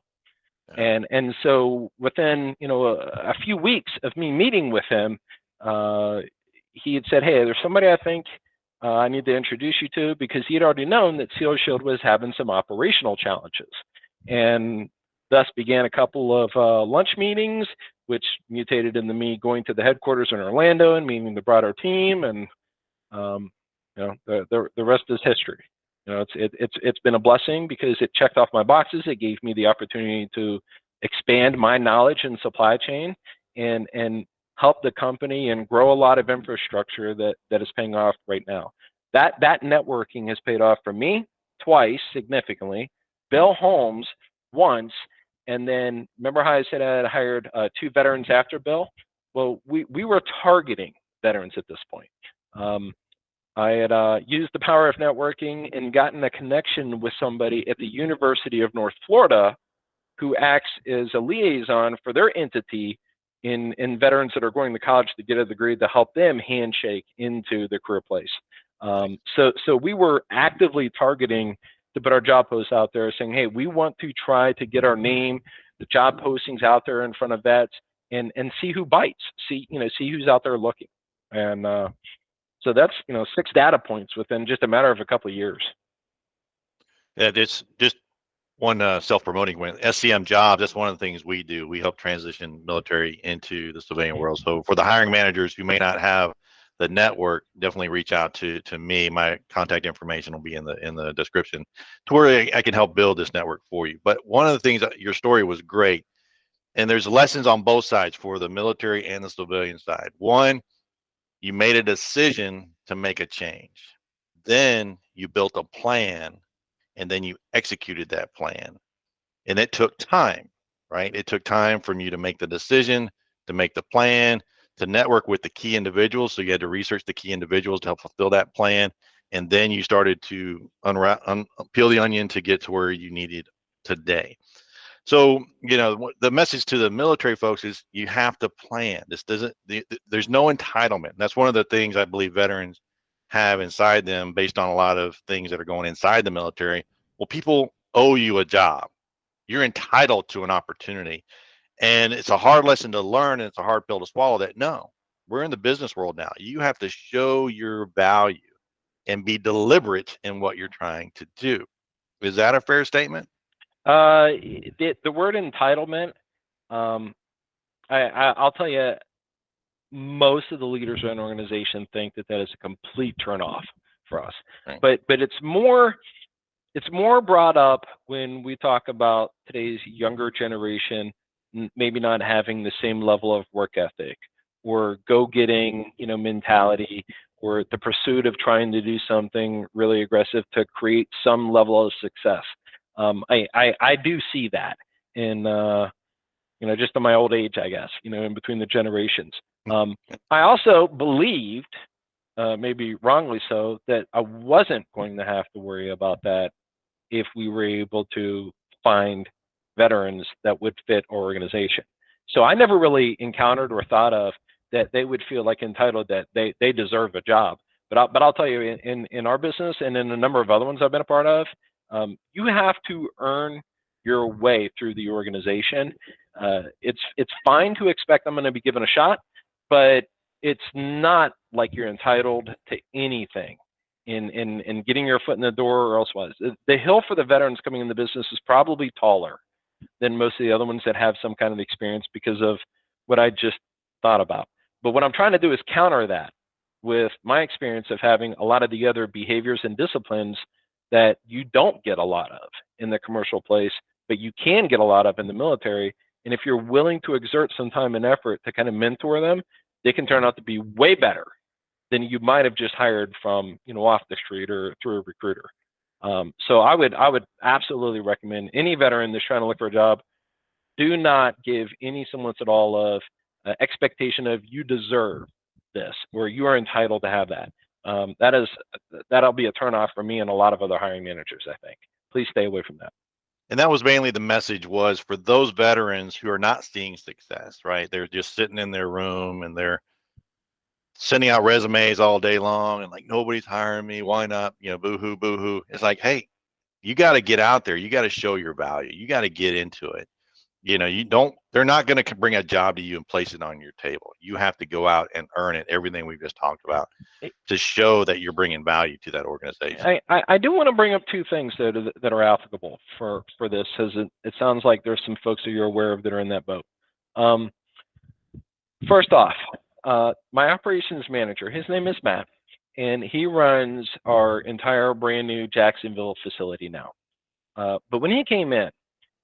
B: And so within a few weeks of me meeting with him, he had said, hey, there's somebody I think I need to introduce you to, because he had already known that Seal Shield was having some operational challenges. And thus began a couple of lunch meetings, which mutated into me going to the headquarters in Orlando and meeting the broader team. And the rest is history. It's been a blessing because it checked off my boxes. It gave me the opportunity to expand my knowledge in supply chain and help the company and grow a lot of infrastructure that is paying off right now. That networking has paid off for me twice significantly, Bill Holmes once, and then remember how I said I had hired 2 veterans after Bill? Well, we were targeting veterans at this point. I had used the power of networking and gotten a connection with somebody at the University of North Florida who acts as a liaison for their entity in veterans that are going to college to get a degree to help them handshake into the career place. So we were actively targeting to put our job posts out there saying, hey, we want to try to get our name, the job postings out there in front of vets and see who bites, see who's out there looking. And so that's 6 data points within just a matter of a couple of years.
A: Yeah, it's just one self-promoting win. SCM Jobs, that's one of the things we do. We help transition military into the civilian world. So for the hiring managers who may not have the network, definitely reach out to me. My contact information will be in the description to where I can help build this network for you. But one of the things, your story was great, and there's lessons on both sides for the military and the civilian side. One, you made a decision to make a change. Then you built a plan, and then you executed that plan. And it took time, right? It took time from you to make the decision, to make the plan, to network with the key individuals. So you had to research the key individuals to help fulfill that plan. And then you started to peel the onion to get to where you needed today. So, the message to the military folks is you have to plan. There's no entitlement. That's one of the things I believe veterans have inside them based on a lot of things that are going inside the military. Well, people owe you a job. You're entitled to an opportunity. And it's a hard lesson to learn, and it's a hard pill to swallow that no, we're in the business world now. You have to show your value and be deliberate in what you're trying to do. Is that a fair statement?
B: The word entitlement, I'll tell you, most of the leaders in an organization think that that is a complete turnoff for us.
A: Right.
B: But it's more brought up when we talk about today's younger generation maybe not having the same level of work ethic or go-getting, mentality, or the pursuit of trying to do something really aggressive to create some level of success. I do see that in just in my old age, I guess, in between the generations. I also believed, maybe wrongly so, that I wasn't going to have to worry about that if we were able to find veterans that would fit our organization. So I never really encountered or thought of that they would feel like entitled, that they deserve a job. But I'll tell you, in our business and in a number of other ones I've been a part of, you have to earn your way through the organization. It's fine to expect I'm going to be given a shot, but it's not like you're entitled to anything in getting your foot in the door or elsewise. The hill for the veterans coming in the business is probably taller than most of the other ones that have some kind of experience because of what I just thought about. But what I'm trying to do is counter that with my experience of having a lot of the other behaviors and disciplines that you don't get a lot of in the commercial place, but you can get a lot of in the military. And if you're willing to exert some time and effort to kind of mentor them, they can turn out to be way better than you might have just hired from, off the street or through a recruiter. So I would absolutely recommend any veteran that's trying to look for a job, do not give any semblance at all of expectation of you deserve this or you are entitled to have that. That'll be a turnoff for me and a lot of other hiring managers, I think. Please stay away from that.
A: And that was mainly the message, was for those veterans who are not seeing success, right? They're just sitting in their room and they're sending out resumes all day long and like, nobody's hiring me. Why not? Boo hoo, boo hoo. It's like, hey, you got to get out there. You got to show your value. You got to get into it. They're not going to bring a job to you and place it on your table. You have to go out and earn it. Everything we've just talked about to show that you're bringing value to that organization.
B: I do want to bring up two things that are applicable for this, as it sounds like there's some folks that you're aware of that are in that boat. First off, my operations manager, his name is Matt, and he runs our entire brand new Jacksonville facility now. But when he came in,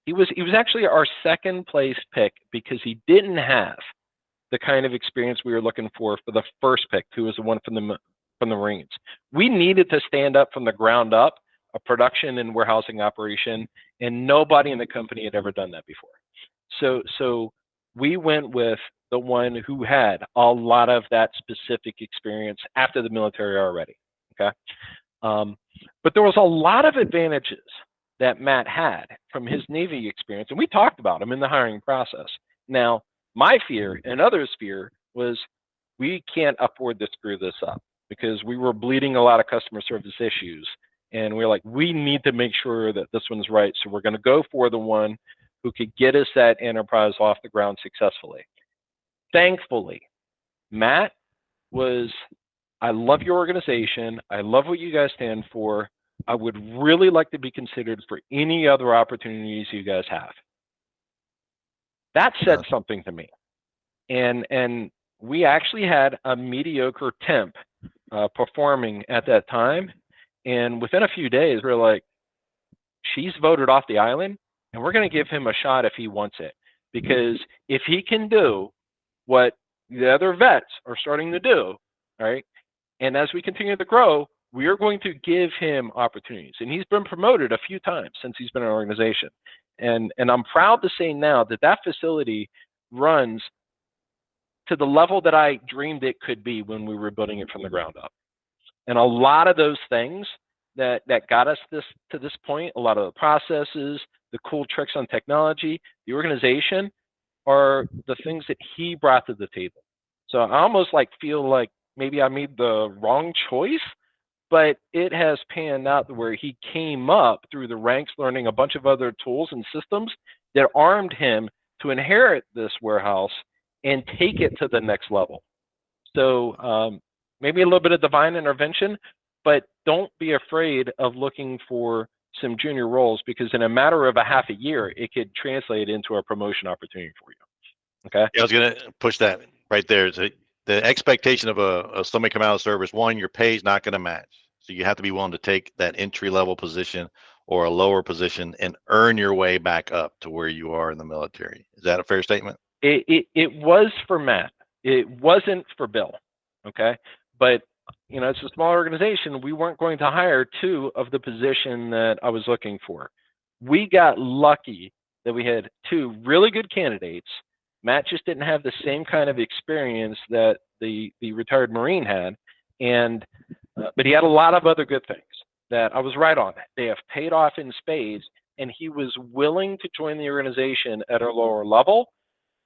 B: he was actually our second place pick because he didn't have the kind of experience we were looking for the first pick, who was the one from the Marines. We needed to stand up from the ground up a production and warehousing operation, and nobody in the company had ever done that before. So we went with the one who had a lot of that specific experience after the military already. Okay, but there was a lot of advantages that Matt had from his Navy experience, and we talked about them in the hiring process. Now, my fear and others' fear was we can't afford to screw this up because we were bleeding a lot of customer service issues, and we were like, we need to make sure that this one's right, so we're going to go for the one who could get us that enterprise off the ground successfully. Thankfully, Matt was, I love your organization, I love what you guys stand for, I would really like to be considered for any other opportunities you guys have. That said something to me. And we actually had a mediocre temp performing at that time. And within a few days, we're like, she's voted off the island, and we're going to give him a shot if he wants it. Because if he can do what the other vets are starting to do, all right, and as we continue to grow, we are going to give him opportunities. And he's been promoted a few times since he's been in our organization. And I'm proud to say now that that facility runs to the level that I dreamed it could be when we were building it from the ground up. And a lot of those things that got us to this point, a lot of the processes, the cool tricks on technology, the organization, are the things that he brought to the table. So I almost feel like maybe I made the wrong choice, but it has panned out where he came up through the ranks learning a bunch of other tools and systems that armed him to inherit this warehouse and take it to the next level. So maybe a little bit of divine intervention, but don't be afraid of looking for some junior roles, because in a matter of a half a year, it could translate into a promotion opportunity for you. Okay.
A: Yeah, I was going to push that right there. So the expectation of somebody coming out of service, one, your pay is not going to match. So you have to be willing to take that entry level position or a lower position and earn your way back up to where you are in the military. Is that a fair statement?
B: It was for Matt. It wasn't for Bill. Okay. But, you know, it's a small organization. We weren't going to hire two of the position that I was looking for. We got lucky that we had two really good candidates. Matt just didn't have the same kind of experience that the retired Marine had. And, but he had a lot of other good things that I was right on. They have paid off in spades, and he was willing to join the organization at a lower level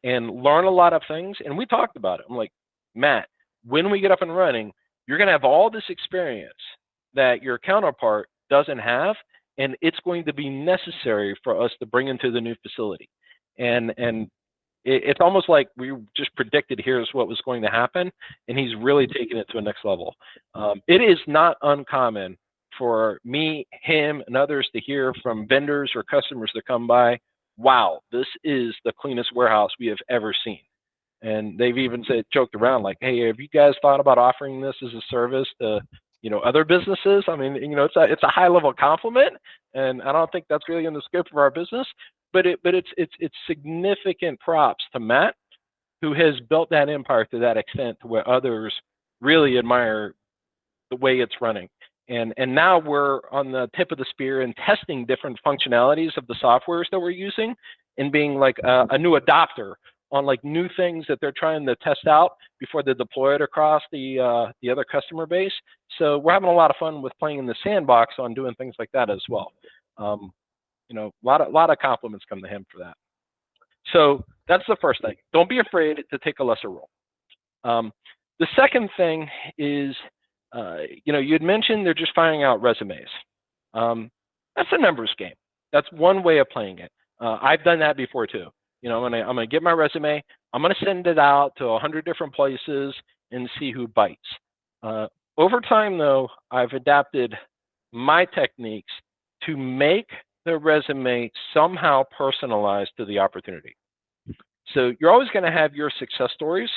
B: and learn a lot of things. And we talked about it. I'm like, Matt, when we get up and running, you're going to have all this experience that your counterpart doesn't have, and it's going to be necessary for us to bring into the new facility. And it's almost like we just predicted here's what was going to happen, and he's really taken it to a next level. It is not uncommon for me, him, and others to hear from vendors or customers that come by, wow, this is the cleanest warehouse we have ever seen. And they've even said, joked around like, hey, have you guys thought about offering this as a service to, you know, other businesses? I mean, you know, it's a high level compliment, and I don't think that's really in the scope of our business, but it's significant props to Matt, who has built that empire to that extent to where others really admire the way it's running. And now we're on the tip of the spear and testing different functionalities of the softwares that we're using and being like a new adopter on like new things that they're trying to test out before they deploy it across the other customer base. So we're having a lot of fun with playing in the sandbox on doing things like that as well. You know, a lot of compliments come to him for that. So that's the first thing. Don't be afraid to take a lesser role. The second thing is, you know, you had mentioned they're just firing out resumes. That's a numbers game. That's one way of playing it. I've done that before too. You know, I'm gonna get my resume. I'm gonna send it out to 100 different places and see who bites. Over time, though, I've adapted my techniques to make the resume somehow personalized to the opportunity. So you're always going to have your success stories,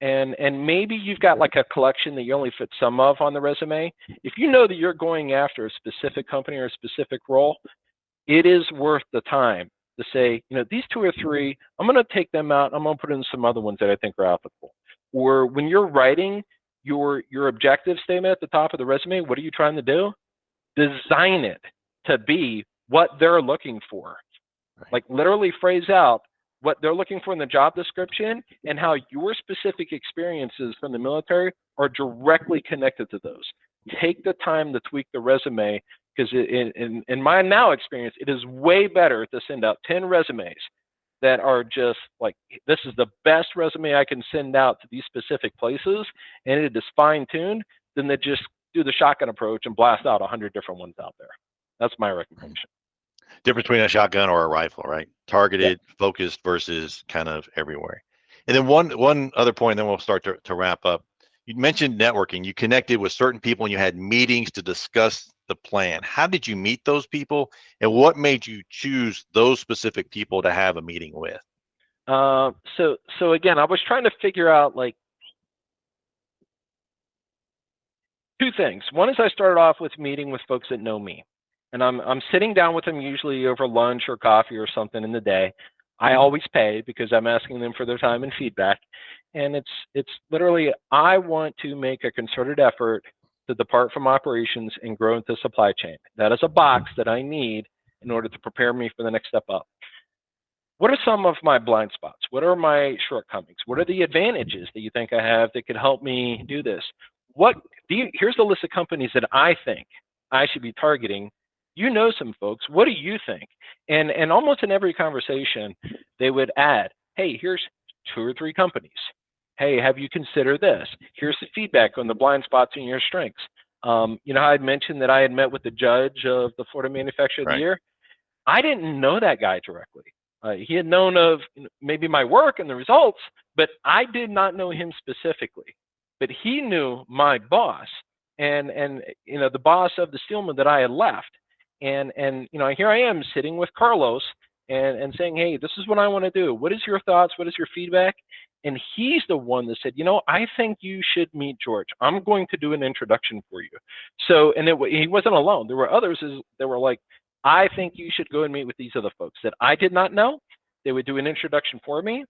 B: and maybe you've got like a collection that you only fit some of on the resume. If you know that you're going after a specific company or a specific role, it is worth the time to say, you know, these two or three, I'm going to take them out. I'm going to put in some other ones that I think are applicable. Or when you're writing your objective statement at the top of the resume, what are you trying to do? Design it to be what they're looking for.
A: Right.
B: Like literally phrase out what they're looking for in the job description and how your specific experiences from the military are directly connected to those. Take the time to tweak the resume, because in my now experience, it is way better to send out 10 resumes that are just like, this is the best resume I can send out to these specific places, and it is fine-tuned, than to just do the shotgun approach and blast out 100 different ones out there. That's my recommendation.
A: Difference between a shotgun or a rifle, right? Targeted, focused versus kind of everywhere. And then one other point, then we'll start to wrap up. You mentioned networking. You connected with certain people and you had meetings to discuss the plan. How did you meet those people, and what made you choose those specific people to have a meeting with?
B: So again, I was trying to figure out like two things. One is I started off with meeting with folks that know me, and I'm sitting down with them usually over lunch or coffee or something in the day. I always pay because I'm asking them for their time and feedback. And it's literally, I want to make a concerted effort to depart from operations and grow into supply chain. That is a box that I need in order to prepare me for the next step up. What are some of my blind spots? What are my shortcomings? What are the advantages that you think I have that could help me do this? Here's the list of companies that I think I should be targeting. You know some folks. What do you think? And almost in every conversation, they would add, hey, here's 2 or 3 companies. Hey, have you considered this? Here's the feedback on the blind spots and your strengths. You know, I had mentioned that I had met with the judge of the Florida Manufacturer of the Year. I didn't know that guy directly. He had known of maybe my work and the results, but I did not know him specifically. But he knew my boss and you know, the boss of the steelman that I had left. And you know, here I am sitting with Carlos and saying, hey, this is what I want to do. What is your thoughts? What is your feedback? And he's the one that said, you know, I think you should meet George. I'm going to do an introduction for you. So, and he wasn't alone. There were others that were like, I think you should go and meet with these other folks that I did not know. They would do an introduction for me.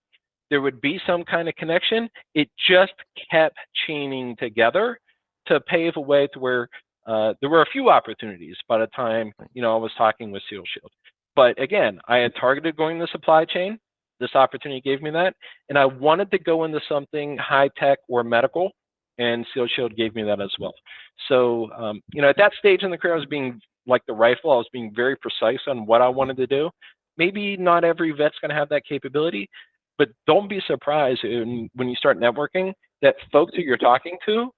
B: There would be some kind of connection. It just kept chaining together to pave a way to where there were a few opportunities by the time, you know, I was talking with Seal Shield. But again, I had targeted going the supply chain. This opportunity gave me that. And I wanted to go into something high tech or medical, and Seal Shield gave me that as well. So, you know, at that stage in the career, I was being like the rifle. I was being very precise on what I wanted to do. Maybe not every vet's going to have that capability, but don't be surprised when you start networking that folks that you're talking to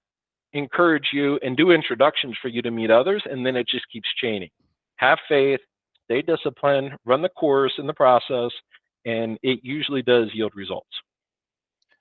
B: encourage you and do introductions for you to meet others, and then it just keeps chaining. Have faith, stay disciplined, run the course in the process, and it usually does yield results.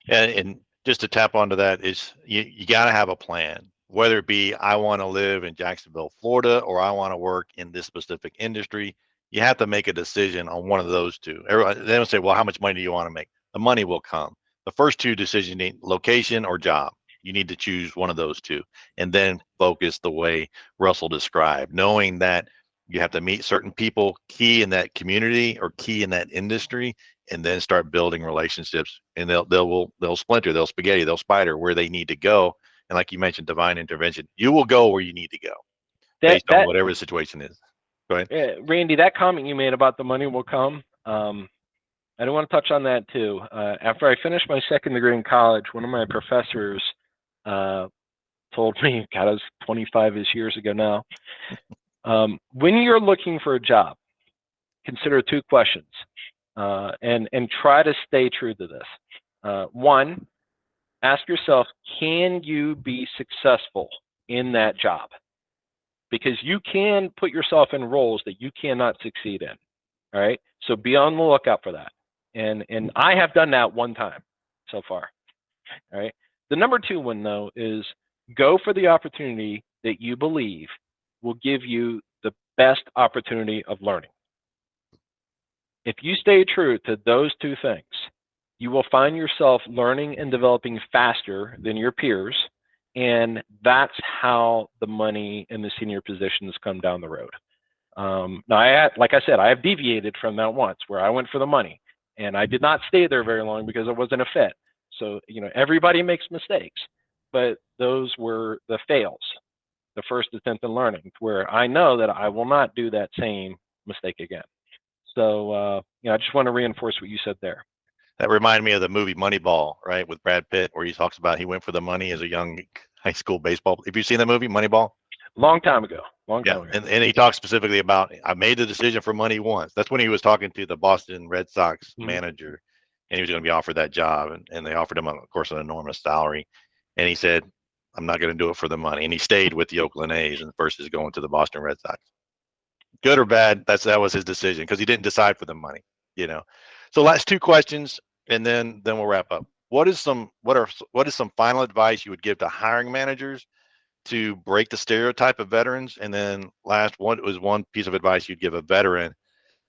A: And just to tap onto that is you got to have a plan, whether it be I want to live in Jacksonville, Florida, or I want to work in this specific industry. You have to make a decision on one of those two. Everyone, they don't say, well, how much money do you want to make? The money will come. The first two decisions need location or job. You need to choose one of those two and then focus the way Russell described, knowing that you have to meet certain people key in that community or key in that industry, and then start building relationships. And they'll splinter, they'll spaghetti, they'll spider where they need to go. And like you mentioned, divine intervention, you will go where you need to go based on whatever the situation is. Go ahead.
B: Randy, that comment you made about the money will come. I do want to touch on that too. After I finished my second degree in college, one of my professors told me, God, it was 25-ish years ago now. When you're looking for a job, consider two questions, and try to stay true to this. One, ask yourself, can you be successful in that job? Because you can put yourself in roles that you cannot succeed in. All right, so be on the lookout for that. And I have done that one time so far. All right. The number two one though is go for the opportunity that you believe will give you the best opportunity of learning. If you stay true to those two things, you will find yourself learning and developing faster than your peers, and that's how the money and the senior positions come down the road. Now, like I said, I have deviated from that once where I went for the money, and I did not stay there very long because it wasn't a fit. So, you know, everybody makes mistakes, but those were the fails, the first attempt in learning, where I know that I will not do that same mistake again. So, you know, I just want to reinforce what you said there.
A: That reminded me of the movie Moneyball, right, with Brad Pitt, where he talks about he went for the money as a young high school baseball. Have you seen the movie Moneyball?
B: Long time ago.
A: And he talks specifically about, I made the decision for money once. That's when he was talking to the Boston Red Sox manager, and he was going to be offered that job, and they offered him, of course, an enormous salary, and he said, I'm not going to do it for the money, and he stayed with the Oakland A's and versus going to the Boston Red Sox. Good or bad, that was his decision because he didn't decide for the money, you know. So last two questions, and then we'll wrap up. What is some final advice you would give to hiring managers to break the stereotype of veterans? And then last, what was one piece of advice you'd give a veteran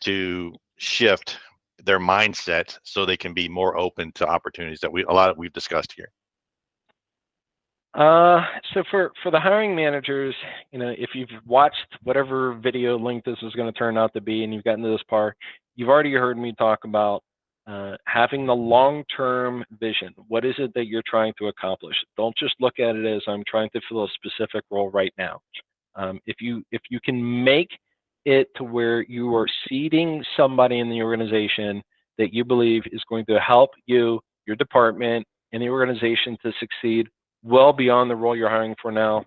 A: to shift their mindset so they can be more open to opportunities that we've discussed here?
B: So for the hiring managers, you know, if you've watched whatever video link this is going to turn out to be, and you've gotten to this part, you've already heard me talk about having the long-term vision. What is it that you're trying to accomplish? Don't just look at it as I'm trying to fill a specific role right now. If you can make it to where you are seeding somebody in the organization that you believe is going to help you, your department, and the organization to succeed well beyond the role you're hiring for now,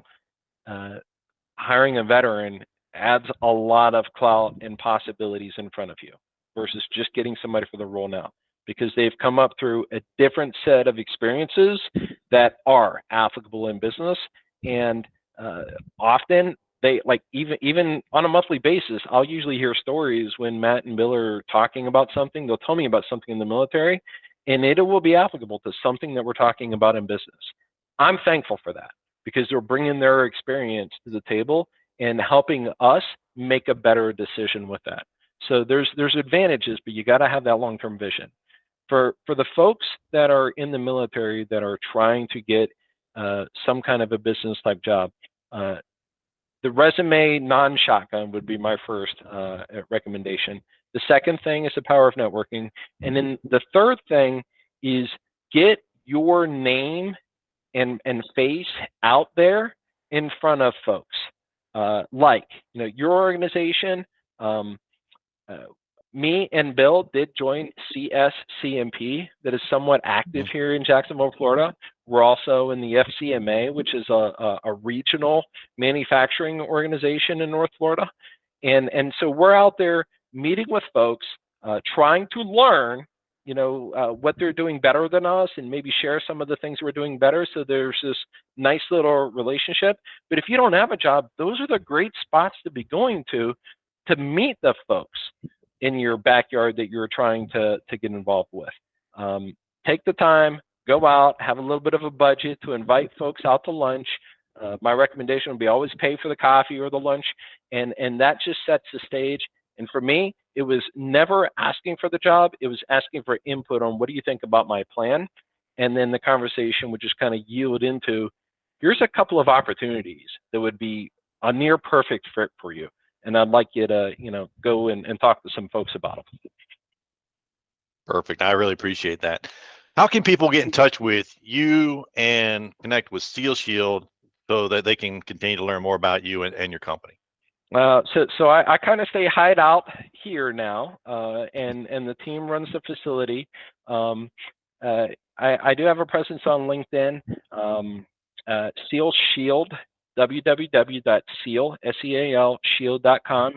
B: hiring a veteran adds a lot of clout and possibilities in front of you versus just getting somebody for the role now, because they've come up through a different set of experiences that are applicable in business. And often they, like, even on a monthly basis, I'll usually hear stories when Matt and Bill are talking about something. They'll tell me about something in the military, and it will be applicable to something that we're talking about in business. I'm thankful for that because they're bringing their experience to the table and helping us make a better decision with that. So there's advantages, but you got to have that long-term vision. for the folks that are in the military that are trying to get some kind of a business type job, the resume non-shotgun would be my first recommendation. The second thing is the power of networking. And then the third thing is get your name and face out there in front of folks. Like, your organization, me and Bill did join CSCMP, that is somewhat active here in Jacksonville, Florida. We're also in the FCMA, which is a regional manufacturing organization in North Florida. And so we're out there meeting with folks, trying to learn, what they're doing better than us, and maybe share some of the things we're doing better. So there's this nice little relationship. But if you don't have a job, those are the great spots to be going to meet the folks in your backyard that you're trying to get involved with. Take the time, go out, have a little bit of a budget to invite folks out to lunch. My recommendation would be always pay for the coffee or the lunch, and that just sets the stage. And for me, it was never asking for the job, it was asking for input on what do you think about my plan, and then the conversation would just kind of yield into, here's a couple of opportunities that would be a near perfect fit for you, and I'd like you to, go and talk to some folks about them.
A: Perfect. I really appreciate that. How can people get in touch with you and connect with Seal Shield so that they can continue to learn more about you and your company?
B: So I kind of stay hide out here now, and the team runs the facility. I do have a presence on LinkedIn. Seal Shield, www.seal.com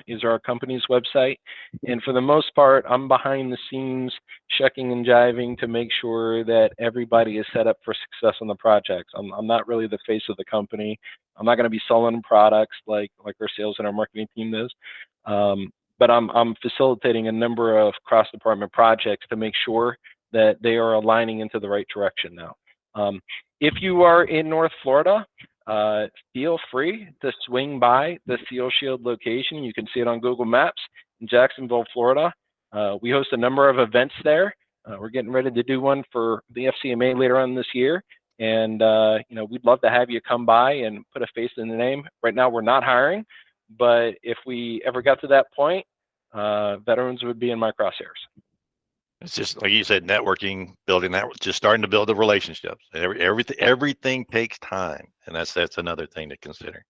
B: is our company's website. And for the most part, I'm behind the scenes shucking and jiving to make sure that everybody is set up for success on the projects. I'm not really the face of the company. I'm not going to be selling products like our sales and our marketing team does. But I'm facilitating a number of cross-department projects to make sure that they are aligning into the right direction now. If you are in North Florida, feel free to swing by the Seal Shield location. You can see it on Google Maps in Jacksonville, Florida. We host a number of events there. We're getting ready to do one for the FCMA later on this year. And, we'd love to have you come by and put a face in the name. Right now, we're not hiring, but if we ever got to that point, veterans would be in my crosshairs.
A: It's just like you said, networking, building that, just starting to build the relationships. Everything takes time, and that's another thing to consider.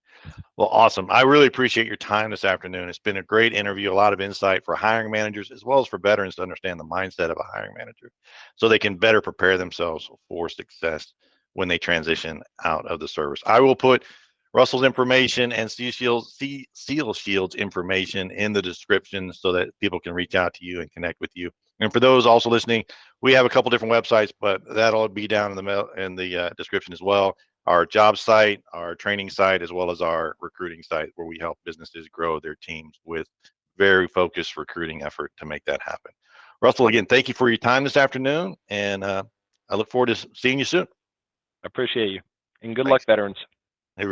A: Well, awesome. I really appreciate your time this afternoon. It's been a great interview, a lot of insight for hiring managers as well as for veterans to understand the mindset of a hiring manager, so they can better prepare themselves for success when they transition out of the service. I will put Russell's information and Seal Shield's information in the description so that people can reach out to you and connect with you. And for those also listening, we have a couple different websites, but that'll be down in the description as well. Our job site, our training site, as well as our recruiting site, where we help businesses grow their teams with very focused recruiting effort to make that happen. Russell, again, thank you for your time this afternoon, and I look forward to seeing you soon.
B: I appreciate you, and good luck, veterans.
A: Hey,